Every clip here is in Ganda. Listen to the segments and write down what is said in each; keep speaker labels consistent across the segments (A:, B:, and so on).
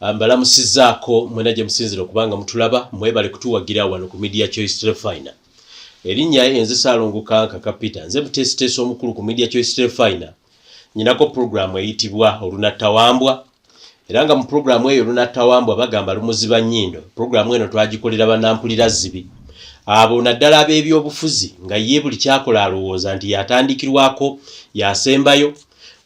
A: Mbalamusizzaako mwena gye musinzira okubanga mutulaba mwebale kutuwagira wano ku Media Choice Telefina. Erinnya enze Ssaalongo Kankaka Peter nze muteesiteesi omukulu ku Media Choice Telefina. Nyinako programu eyitibwa Olunattawambwa. Era nga mu programu eyo Olunattawambwa bagamba lumuziba nnyindo. Programu eno twagikolera bannampulira zibi. Abo naddala ab'ebyobufuzi nga ye buli kyakola alowooza nti yatandikirwako yasembayo.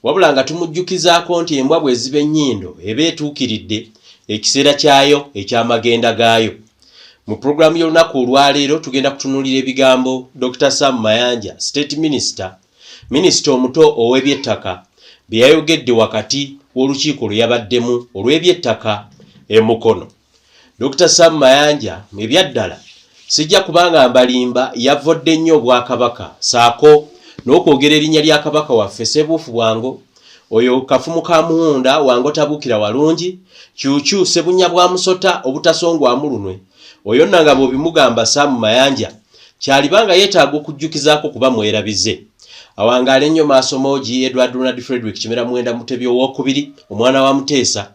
A: Wabula nga tumujjukizaako nti embwa bwe ziba ennyindo eba etuukiridde ekiseera kyayo eky'amagenda gaayo. Mu programu y'olunaku olwaleero tugenda kutunuulira ebigambo Dr. Sam Mayanja, State Minister, Minisita omuto ow'ebyettaka, bye yayogedde wakati w'olukiiko lwe yabaddemu olw'ebyettaka e Mukono. Dr. Sam Mayanja ebyaddala sijja kubanga mbalimba yavodde nnyo Obwakabaka Ssaako n'okwogera erinnya lya Kabaka waffe Ssebuufu Bwango, oyo Kafumu ka Muwunda Wango tabukira walungi, Kyukyu Ssebunya bwa Musota obutasongwamu lunwe. Oyo nanga bw'obimugamba Sam Mayanja kyalibanga yeetaaga okujjukizaako kuba mwerabize. Awangaala ennyo maaso Moji Edward Ronald Frederick Kimera Mwenda Mutebi owookubiri omwana wa Muteesa.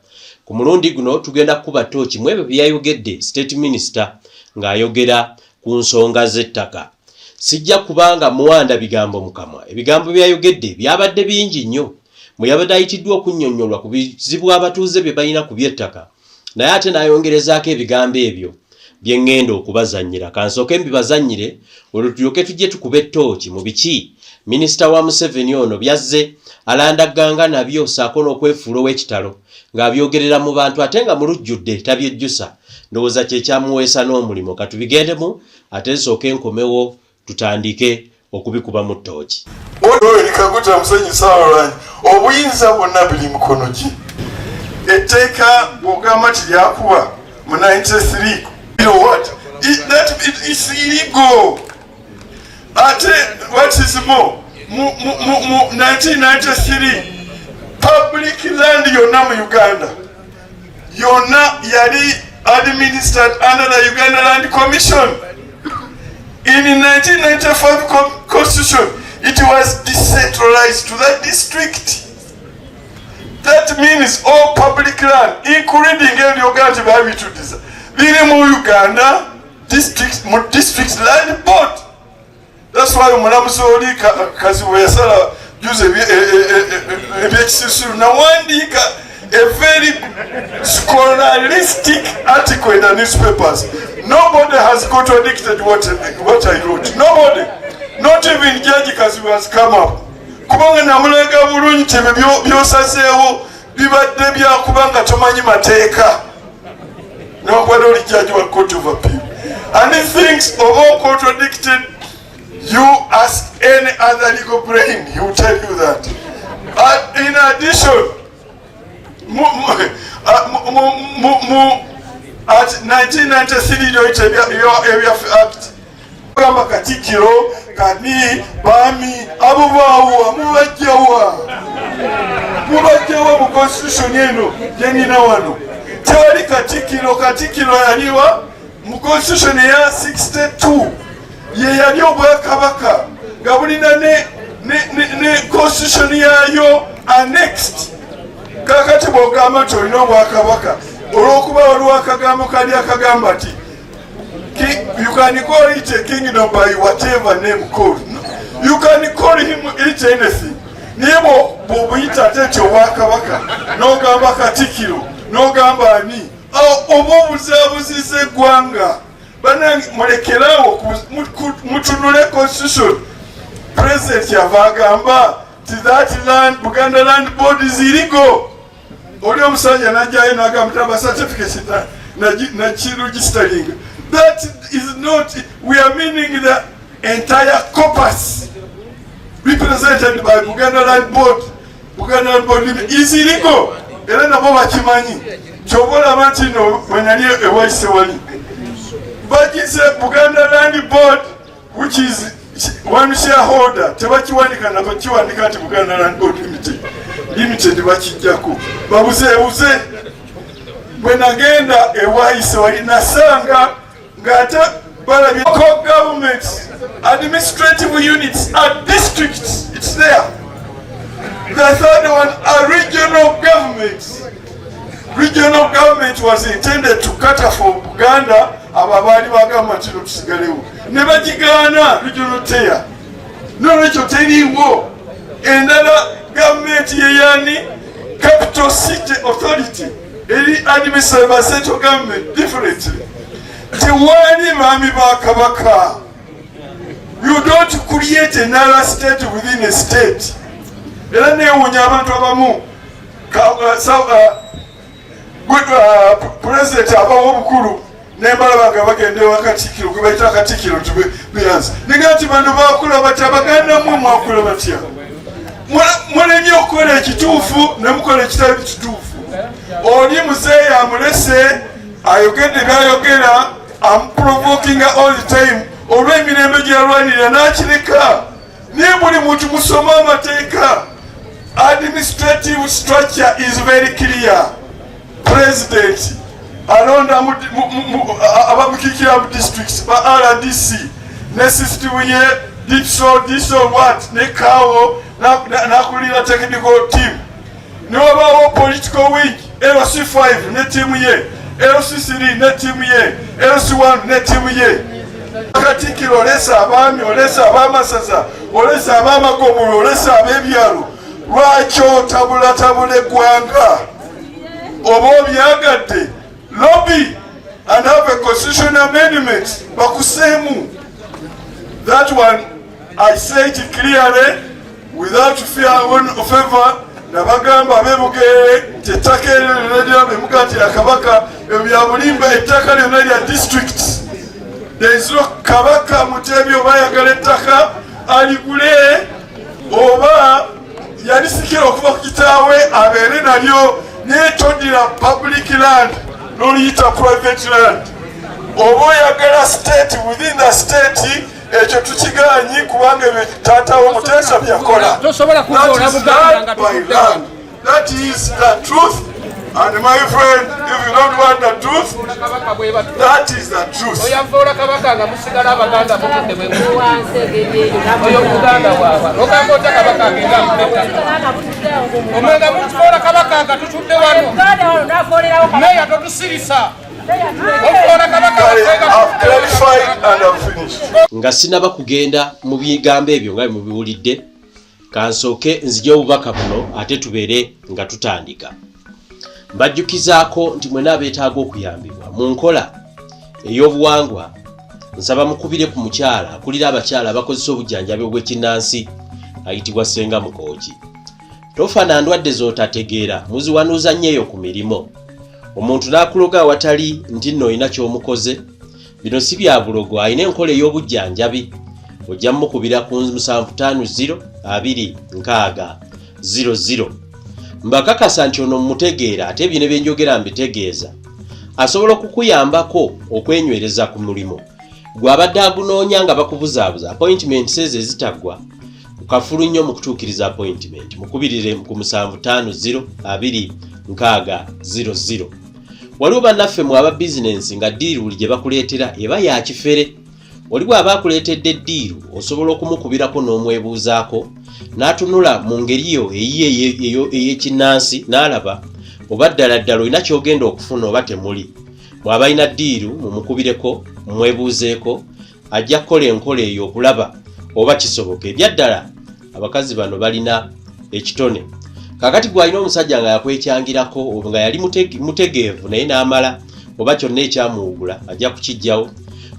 A: Ku mulundi guno tugenda kukuba ttooki mu ebyo bye yayogedde State Minister ng'ayogera ku nsonga z'ettaka. Sijja kubanga muwanda bigambo mukamwa. Ebigambo byayogedde byabadde bingi nnyo. Mwe yabadde ayitiddwa okunnyonnyolwa ku bizibu abatuuze bye balina ku by'ettaka. Naye ate n'ayongerezaako ebigambo ebyo bye ŋŋenda okubazannyira. Kansooke mbibazannyire olwo tulyoke tujje tukube ettooki mu biki Minisita wa Museveni ono byazze alandaganga nabyo Ssaako n'okwefuula ow'ekitalo ng'abyogerera mu bantu ate nga mulujjudde tabyejjusa. Ndowooza kye kyamuweesa n'omulimo. Katubigendemu ate nsooke nkomewo tutandike okubikuba mu ttooki.
B: Oyo likaguta musanyusa abalwanyi obuyinza bwonna buli mukono gye. Etteeka bw'ogamba ti lyakuba mu 93 it's illegal. Ate what is more mu 1993 public land yonna mu Uganda yonna yali administered under the Uganda Land Commission. In the 1995 Constitution, it was decentralized to the district. That means all public land, including Uganda, Uganda district land board. That's why Munnansi Kaziwesala use a very scholaristic article in the newspapers. Nobody has contradicted what I wrote. Nobody. Not even Judge Kaziwa has come up. Kubanga namulega bulungi tebe byosazeewo bibadde bya kubanga tomanyi mateeka. Nobody only judge what court of appeal. And he thinks of all contradicted, you ask any other legal brain, he will tell you that. In addition, at 1993 area act kama Katikiro kani bami abubawa mubajjawa mu constitution eno yenina wano tewali Katikiro yaliwa mu constitution ya 62 ye yali Obwakabaka nga bulina ne constitution yayo annexed. Kakati bw'ogamba nti olina Obwakabaka olw'okuba waliwo akagambo kali akagamba nti you can call it a kingdom by whatever name called. You can call him it anything. Naye bw'obuyita ate nti Obwakabaka n'ogamba Katikiro n'ogamba ani oba obuzaabuziza eggwanga. Banange mulekerawo mutunule constitution. President yava agamba ti that land Buganda Land Board is illegal. Oli omusajja najjayo n'agamba certificate na registering. That is not, we are meaning the entire corpus represented by Buganda Land Board. Buganda Land Board is illegal. Era nabo bakimanyi. Kyobola nti no wenali ewaise wali. Bagize Buganda Land Board, which is one shareholder, tebakiwanika na bakiwanika nti Buganda Land Board Limited bakijjako. Babuzeebuze bwe nagenda ewaise wali nasanga ng'ate balabye local governments, administrative units are districts. It's there. The third one are regional governments. Regional government was intended to cater for Buganda, ababali bagamba nti tusigalewo. Ne bagigaana regional tier. N'olwekyo teriiwo endala government yeyani capital city authority eri administered by central government differently. Tewali baami ba Kabaka. You don't create another state within a state. Era neewuunya abantu abamu president abawo obukulu nembalaba nga bagenda ewakatikkiro gwe bayita akatikkiro tubiransi ninga nti bano bakula batya baganda mmwe mwakula batya mulemye okukola ekituufu nemukola ekitali kituufu. Oli muzeeyi amulese ayogedde byayogera amuprovokinga all the time olw'emirembe gyalwanirira n'akireka. Naye buli muntu musoma amateeka. Administrative structure is very clear. President alonda abamukikira mu districts ba RDC ne system ye diso what ne Kkwo nakulira technical team ne wabawo political wing LC5 ne team ye LC3 ne team ye LC1 ne team ye akatikiro olesa abaami olesa abamasaza olesa abamagomulo olesa abebyalo lwaki otabula eggwanga oba obyagadde lobby and have a constitutional amendment bakuseemu. That one I say it clearly without fear of favor. Nabagamba abebugere nti ettaka eryo bemuga nti Kabaka ebya bulimba ettaka lyonna lya district. There is no Kabaka Mutebi oba ayagala ettaka aligule oba yalisikira okuva ku kitaawe abeere nalyo netodira public land n'oluyita private land. Oba oyagala state within the state ekyo tukiganyi kubanga ebyo taatawo Muteesa byakola. That is the truth. And my friend, if you don't want the truth, that is the truth. I've clarified and I've finished.
A: Nga sinaba kugenda mu bigambo ebyo nga mubiwulidde kansooke nzije obubaka buno ate tubeere nga tutandika. Mbajjukizaako nti mwena abeetaaga okuyambibwa mu nkola ey'obuwangwa nsaba mukubire ku mukyala akulira abakyala abakozesa obujjanjabi obw'ekinnansi ayitibwa Ssenga Mukooki. Tofa na ndwadde z'otategeera muziwanuuza nnyo eyo ku mirimo. Omuntu n'akuloga awatali nti nno olina ky'omukoze. Bino si bya bulogo, alina enkola ey'obujjanjabi. Ojja mukubira ku 75026000. Mbakakasa nti ono mutegeera ate bino bye njogera mbitegeeza. Asobola okukuyambako okwenywereza ku mulimo. Gwe abadde agunoonya nga bakubuzaabuza appointment seze ezitaggwa. Kafulu nnyo mu kutuukiriza appointment. Mukubirire ku 75026000. Waliwo bannaffe mu aba bizinensi nga ddiiru buli gye bakuleetera eba ya kifere. Oli bw'aba akuleetedde ddiiru osobola okumukubirako n'omwebuuzaako n'atunula mu ngeri yo ey'ekinnansi n'alaba oba ddala olina ky'ogenda okufuna oba temuli. Bw'aba alina ddiiru mumukubireko mumwebuuzeeko ajja kukola enkola eyo okulaba oba kisoboka. Ebyaddala abakazi bano balina ekitone. Kakati gwalina omusajja nga yakwekyangirako nga yali mutegeevu naye n'amala oba kyonna ekyamuwugula ajja kukijjawo.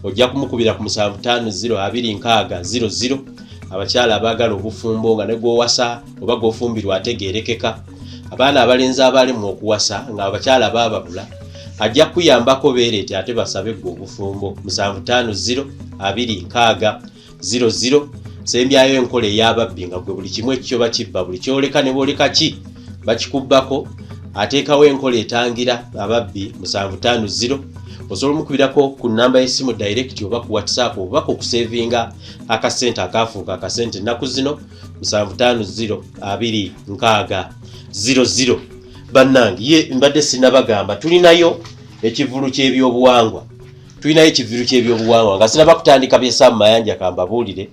A: Ojja kumukubira ku 75026000. Abakyala abaagala obufumbo nga ne gw'owasa oba gw'ofumbirwa ategeerekeka. Abaana abalenzi abalemu okuwasa nga abakyala baababula ajja kuyambako beereete ate basabe gwe obufumbo 75026000. Sembyayo enkola ey'ababbi nga gwe buli kimu ekyo bakibba buli kyoleka ne booleka ki bakikubbako. Ateekawo enkola etangira ababbi 750. Osobola mukubirako ku namba y'essimu direct oba ku WhatsApp oba ku kusevinga akasente akafuuka akasente ennaku zino 75026000. Bannange ye mbadde sinabagamba tulinayo ekivulu ky'ebyobuwangwa. Nga sinaba kutandika byessa mu Mayanja kambabuulire.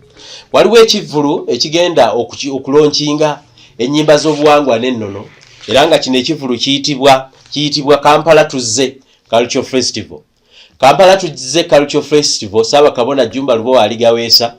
A: Waliwo ekivulu ekigenda okulonkinga ennyimba z'obuwangwa n'ennono era nga kino ekivulu kiyitibwa kiyitibwa Kampala Tuzze Cultural Festival. Kampala Tuzze Cultural Festival Ssaabakabona Jumba Lubowa aligaweesa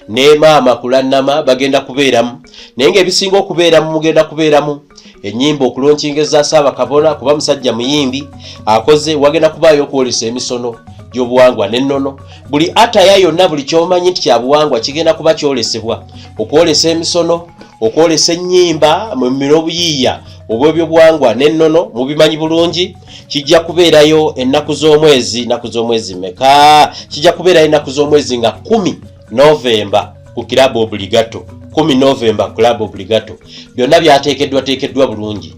A: ne maama kulannama bagenda kubeeramu naye ng'ebisinga okubeeramu mugenda kubeeramu ennyimba okulonchingeza Ssaabakabona kuba musajja muyimbi akoze wagenda kubaayo okwolesa emisono gy'obuwangwa n'ennono buli ataya yonna buli ky'omanyi nti kya buwangwa kigenda kuba kyolesebwa okwolesa emisono okwolesa ennyimba mu obuyiiya obw'ebyobuwangwa n'ennono mubimanyi bulungi kijja kubeerayo ennaku z'omwezi meka kijja kubeerayo ennaku z'omwezi nga 10 Novemba ku Club Obligato 10 Novemba Club Obligato byonna byateekeddwa bulungi.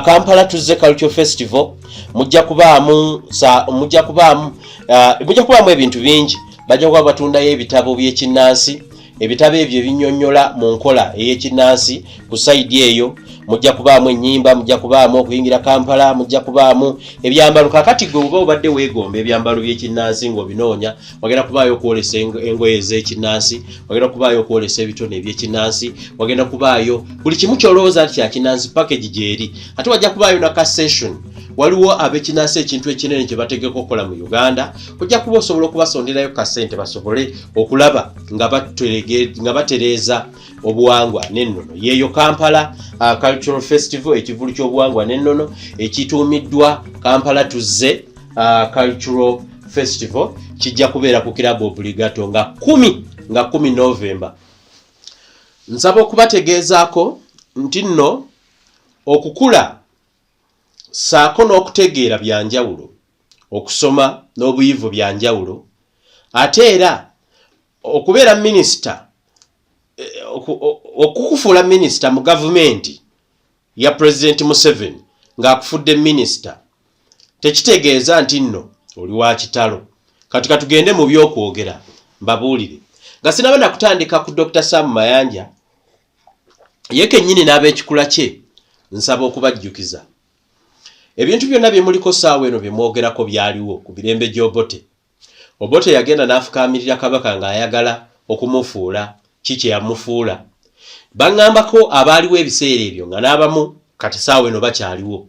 A: Kampala Tuzze Cultural Festival mujja kubaamu ebintu bingi bajja kuba batundayo ebitabo by'ekinnansi ebitabo ebyo ebinnyonnyola mu nkola ey'ekinnansi ku sayidi eyo mujja kubaamu ennyimba mujja kubaamu okuyingira Kampala mujja kubaamu ebyambalo kakati gwe oba obadde weegomba ebyambalo by'ekinnansi ng'obinoonya wagenda kubaayo okwolesa engoye ez'ekinnansi wagenda kubaayo okwolesa ebitone eby'ekinnansi wagenda kubaayo buli kimu kyolowooza nti kya kinnansi package gyeri ate wajja kubaayo na ka session waliwo ab'ekinnansi ekintu ekinene kye bategeka okukola mu Uganda ojja kuba osobola okubasonderayo ka ssente basobole okulaba nga batereeza obuwangwa n'ennono yeeyo Kampala Cultural Festival ekivulu ky'obuwangwa n'ennono ekituumiddwa Kampala Tuzze Cultural Festival kijja kubeera ku Club Obligato nga 10 Novemba. Nsaba okubategeezaako nti nno okukula Ssaako n'okutegeera byanjawulo okusoma n'obuyivu byanjawulo ate era okubeera minisita okukufuula minisita mu gavumenti ya President Museveni ng'akufudde minisita tekitegeeza nti nno oli wa kitalo. Kati katugende mu by'okwogera mbabuulire nga sinaba nakutandika ku Dr. Sam Mayanja ye kennyini n'ab'ekikula kye nsaba okubajjukiza ebintu byonna bye muliko ssaawa eno bye mwogerako byaliwo ku mirembe gy'Obote. Obote yagenda n'afukaamirira Kabaka ng'ayagala okumufuula kiki yamufuula baŋŋambako abaaliwo ebiseera ebyo nga n'abamu kati ssaawa eno bakyaliwo.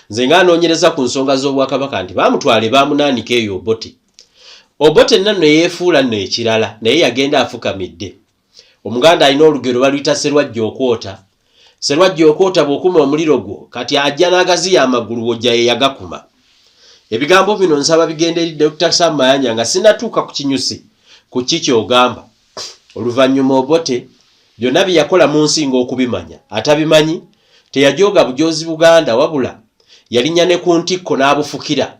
A: Nze nga anoonyereza ku nsonga z'Obwakabaka nti baamutwale baamunaanika eyo Obote. Obote nno yeefuula nno ekirala naye yagenda afukamidde. Omuganda alina olugero baluyita Serwajja okwota. Serwajja okwota bw'okuma omuliro gwo kati ajja n'agaziya amagulu wojja ye yagakuma. Ebigambo bino nsaba bigenda eri Dr. Sam Mayanja nga sinatuuka ku kinyusi ku kiki ogamba. Oluvannyuma Obote byonna bye yakola mu nsi ng'okubimanya atabimanyi teyajooga bujoozi Buganda wabula yalinnya ne ku ntikko n'abufukira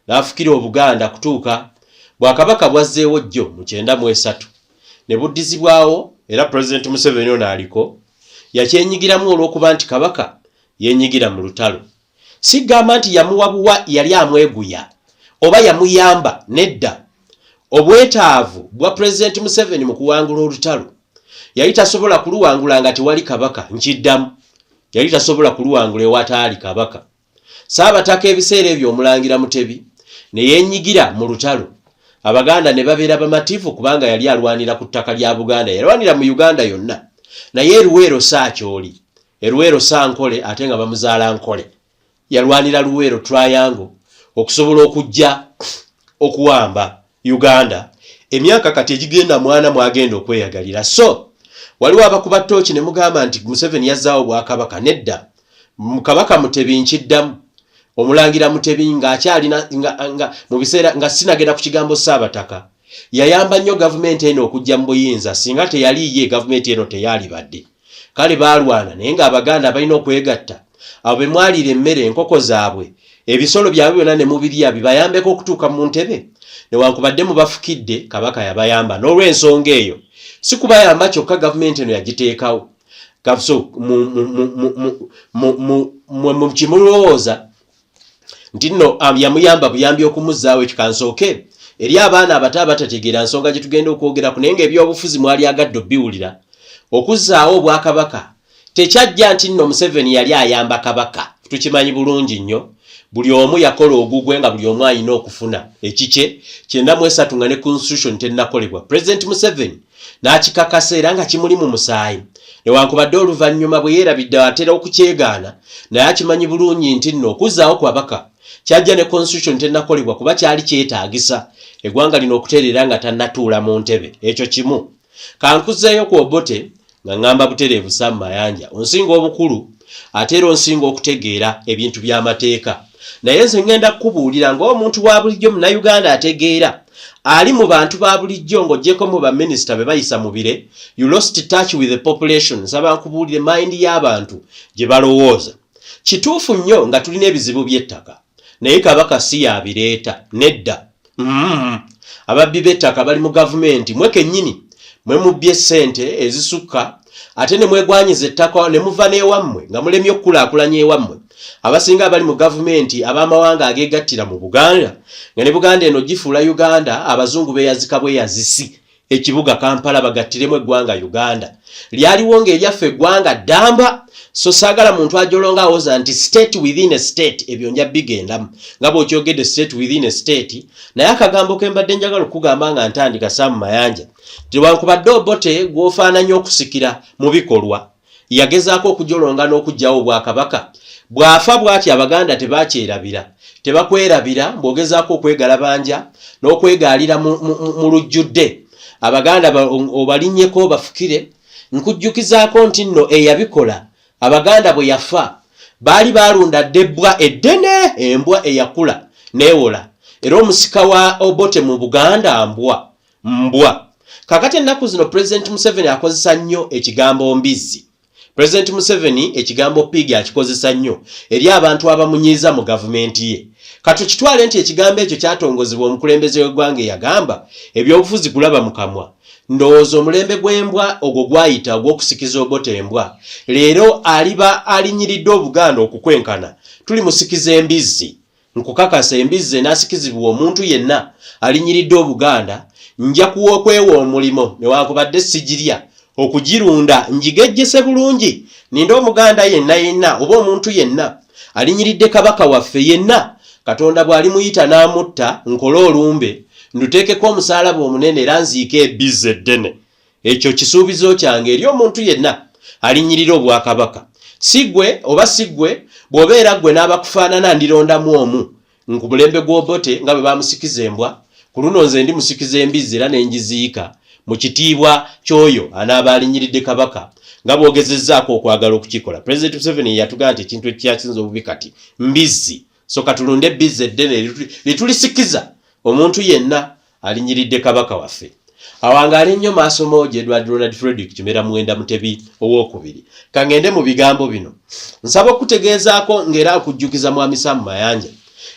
A: n'afukira Obuganda kutuuka Bwakabaka bwazzeewo jjo mu 93 ne buddizibwawo era President Museveni ono aliko yakyenyigiramu olw'okuba nti Kabaka yenyigira mu lutalo. Sigamba nti yamuwabuwa yali amweguya oba yamuyamba nedda. Obwetaavu bwa President Museveni mu kuwangula olutalo yali tasobola kuluwangula nga tewali Kabaka nkiddamu yali tasobola kuluwangula ewataali Kabaka. Saabataka ebiseera ebyo Omulangira Mutebi ne yenyigira mu lutalo Abaganda ne babeera bamativu kubanga yali alwanira ku ttaka lya Buganda yalwanira mu Uganda yonna naye Luweero saakyoli Luweero Sankole ate nga bamuzaala Nkole yalwanira Luweero Triangle okusobola okujja okuwamba Uganda emyaka kati egigenda mwana mwagenda okweyagalira. So waliwo abakuba ttooki ne mugamba nti Museveni yazzaawo Bwakabaka nedda Kabaka Mutebi nkiddamu Omulangira Mutebi ng'akyalina nga mu biseera nga sinagenda ku kigambo Ssaabataka yayamba nnyo gavumenti eno okujja mu buyinza singa teyali ye gavumenti eno teyalibadde. Kale baalwana naye ng'Abaganda balina okwegatta abo be mwalira emmere enkoko zaabwe ebisolo byabwe byonna ne mubirya bibayambeko okutuuka mu ntebe newankubadde mubafukidde Kabaka yabayamba n'olw'ensonga eyo si kubayamba kyokka gavumenti eno yagiteekawo. So mu kimulowooza nti nno yamuyamba buyambi okumuzzaawo ekikansooke eri abaana abato abatategeera nsonga gye tugenda okwogerako naye ng'ebyobufuzi mwali agadde obbiwulira okuzzaawo Obwakabaka tekyajja nti nno Museveni yali ayamba Kabaka tukimanyi bulungi nnyo. Buli omu yakola ogugwe nga buli omu alina okufuna ekikye 93 nga ne constitution tennakolebwa. President Museveni n'akikakasa era nga kimuli mu musaayi. Newankubadde oluvannyuma bwe yeerabidde atera okukyegaana, naye akimanyi bulungi nti nno okuzzaawo Kabaka kyajja ne constitution tennakolebwa kuba kyali kyetaagisa eggwanga lino okutereera nga tannatuula mu ntebe. Ekyo kimu. Kankuzeeyo ku Obote nga ngamba butereevu Sam Mayanja, onsinga obukulu ate era onsinga okutegeera ebintu by'amateeka. Naye nze ngenda kukubuulira ng'omuntu wa bulijjo Munnayuganda ategeera, ali mu bantu ba bulijjo ng'oggyeko mu baminisita be bayisa mu bire, you lost touch with the population. Nsaba nkubuulire mind y'abantu gye balowooza. Kituufu nnyo nga tulina ebizibu by'ettaka, naye Kabaka si yabireeta, nedda. Ababbi b'ettaka bali mu gavumenti, mwe kennyini mwe mubbye ssente ezisukka, ate ne mwegwanyiza ettaka ne muva n'ewammwe nga mulemye okukulaakulanya ewammwe. Abasinga abali mu gavumenti ab'amawanga ageegattira mu Buganda, nga ne Buganda eno gifuula Uganda, abazungu beeyazika bweyazisi ekibuga Kampala bagattiremu eggwanga Uganda. Lyaliwo ng'eryaffe eggwanga ddamba, so saagala muntu ajolonga awooza nti state within a state, ebyo nja bigendamu nga bw'okyogedde state within a state. Naye akagambo ke mbadde njagala okugamba nga ntandika Sam Mayanja, newankubadde Obote gw'ofaananya okusikira mu bikolwa, yagezaako okujolonga n'okuggyawo Obwakabaka. Bw'afa bw'ati Abaganda tebakyerabira, tebakwerabira bw'ogezaako okwegalabanja n'okwegaalira mu lujjudde. Abaganda obalinnyeko bafukire. Nkujjukizaako nti nno eyabikola Abaganda bwe yafa baali baalunda ddebwa eddene, embwa eyakula neewola. Era omusika wa Obote mu Buganda mbwa. Kakati ennaku zino President Museveni akozesa nnyo ekigambo mbizzi. President Museveni ekigambo pig akikozesa nnyo eri abantu abamunyiiza mu gavumenti ye. Kati kitwale nti ekigambo ekyo kyatongozebwa omukulembeze w'eggwanga eyagamba ebyobufuzi kulaba mu kamwa. Ndowooza omulembe gw'embwa ogwo gwayita ogw'okusikiza Obote embwa. Leero aliba alinyiridde Obuganda okukwenkana. Tuli musikiza embizzi. Nkukakasa embizzi enaasikizibwa omuntu yenna alinyiridde Obuganda, nja kwewa omulimo newankubadde sigirya okugirunda njigejjese bulungi. Ninda Omuganda yenna oba omuntu yenna alinyiridde Kabaka waffe yenna, Katonda bw'alimuyita n'amutta, nkole olumbe nduteekeko omusaalaba omunene era nziike ebizzi eddene. Ekyo kisuubizo kyange eri omuntu yenna alinyirira Obwakabaka. Sigwe oba sigwe bw'obeera gwe n'abakufaanana ndirondamu omu. Ku bulembe gw'Obote nga bwe bamusikiza embwa, ku luno nze ndi musikiza embizzi era ne ngiziika mu kitiibwa ky'oyo anaaba alinyiridde Kabaka nga bw'ogezezzaako okwagala okukikola. President Museveni yatugaa nti ekintu ekyasinza obubi kati mbizzi. So katulunde ebizzi eddene litulisikiza omuntu yenna alinyiridde Kabaka waffe. Awangaale nnyo maaso mooje Edward Ronald Frederick Kimera Mwenda Mutebi owookubiri. Kangende mu bigambo bino. Nsaba okutegeezaako ng'era okujjukiza Mwami Sam Mayanja.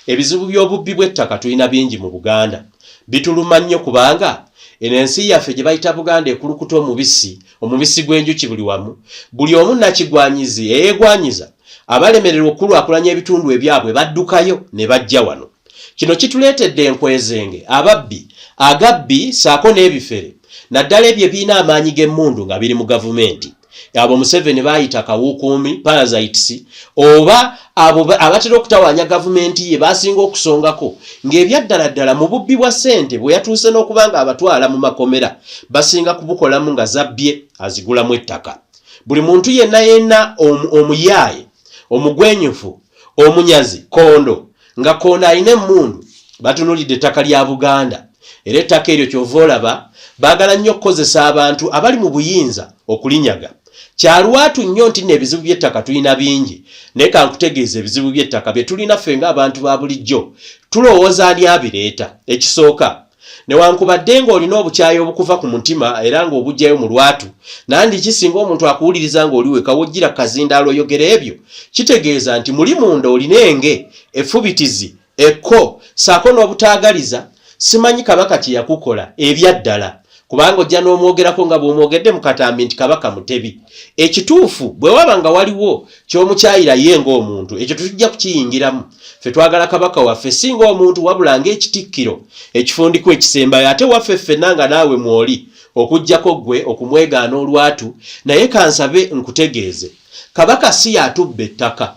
A: Ebizibu by'obubbi bw'ettaka tulina bingi mu Buganda. Bituluma nnyo kubanga eno ensi yaffe gye bayita Buganda ekulukuta omubisi gw'enjuki buli wamu. Buli omu nakigwanyizi eyeegwanyiza abalemererwa okukulaakulanya ebitundu ebyabwe baddukayo ne bajja wano. Kino kituleetedde enkwezenge, ababbi, agabbi ssaako n'ebifere, naddala ebyo ebiina amaanyi g'emmundu nga biri mu gavumenti. Abo Museveni baayita kawukuumi, parasites, oba abo abatera okutawaanya gavumenti ye basinga okusongako ng'ebyaddala mu bubbi bwa ssente bwe yatuuse n'okubanga abatwala mu makomera basinga kubukolamu nga zabbye azigulamu ettaka. Buli muntu yenna omuyaaye, omugwenyufu, omunyazi, kondo, nga kondo alina emmundu batunulidde ettaka lya Buganda. Era ettaka eryo kyova olaba baagala nnyo okukozesa abantu abali mu buyinza okulinyaga. Kyalwatu nnyo nti n'ebizibu by'ettaka tulina bingi, naye kankutegeeza ebizibu by'ettaka bye tulina ffe ng'abantu ba bulijjo tulowooza ani abireeta. Ekisooka, newankubadde ng'olina obukyayi obukuva ku mutima era ng'obugjayo mu lwatu, nandi kisinga omuntu akuwuliriza ng'oli weka wojjira kazindaalo oyogera ebyo, kitegeeza nti muli munda olina enge, effubitizi, ekko, ssaako n'obutaagaliza. Simanyi Kabaka kye yakukola ebyaddala, kubanga ojja n'omwogerako nga bw'omwogedde mu katambi nti Kabaka mutebi. Ekituufu bwe waba nga waliwo ky'omukyayira ye ng'omuntu, ekyo tujja kukiyingiramu. Ffe twagala Kabaka waffe si ng'omuntu wabula ng'ekitikkiro ekifundiko ekisembayo, ate waffe ffenna nga naawe mwoli okuggyako ggwe okumwegaana olwatu. Naye kansabe nkutegeeze, Kabaka si yatubba ettaka.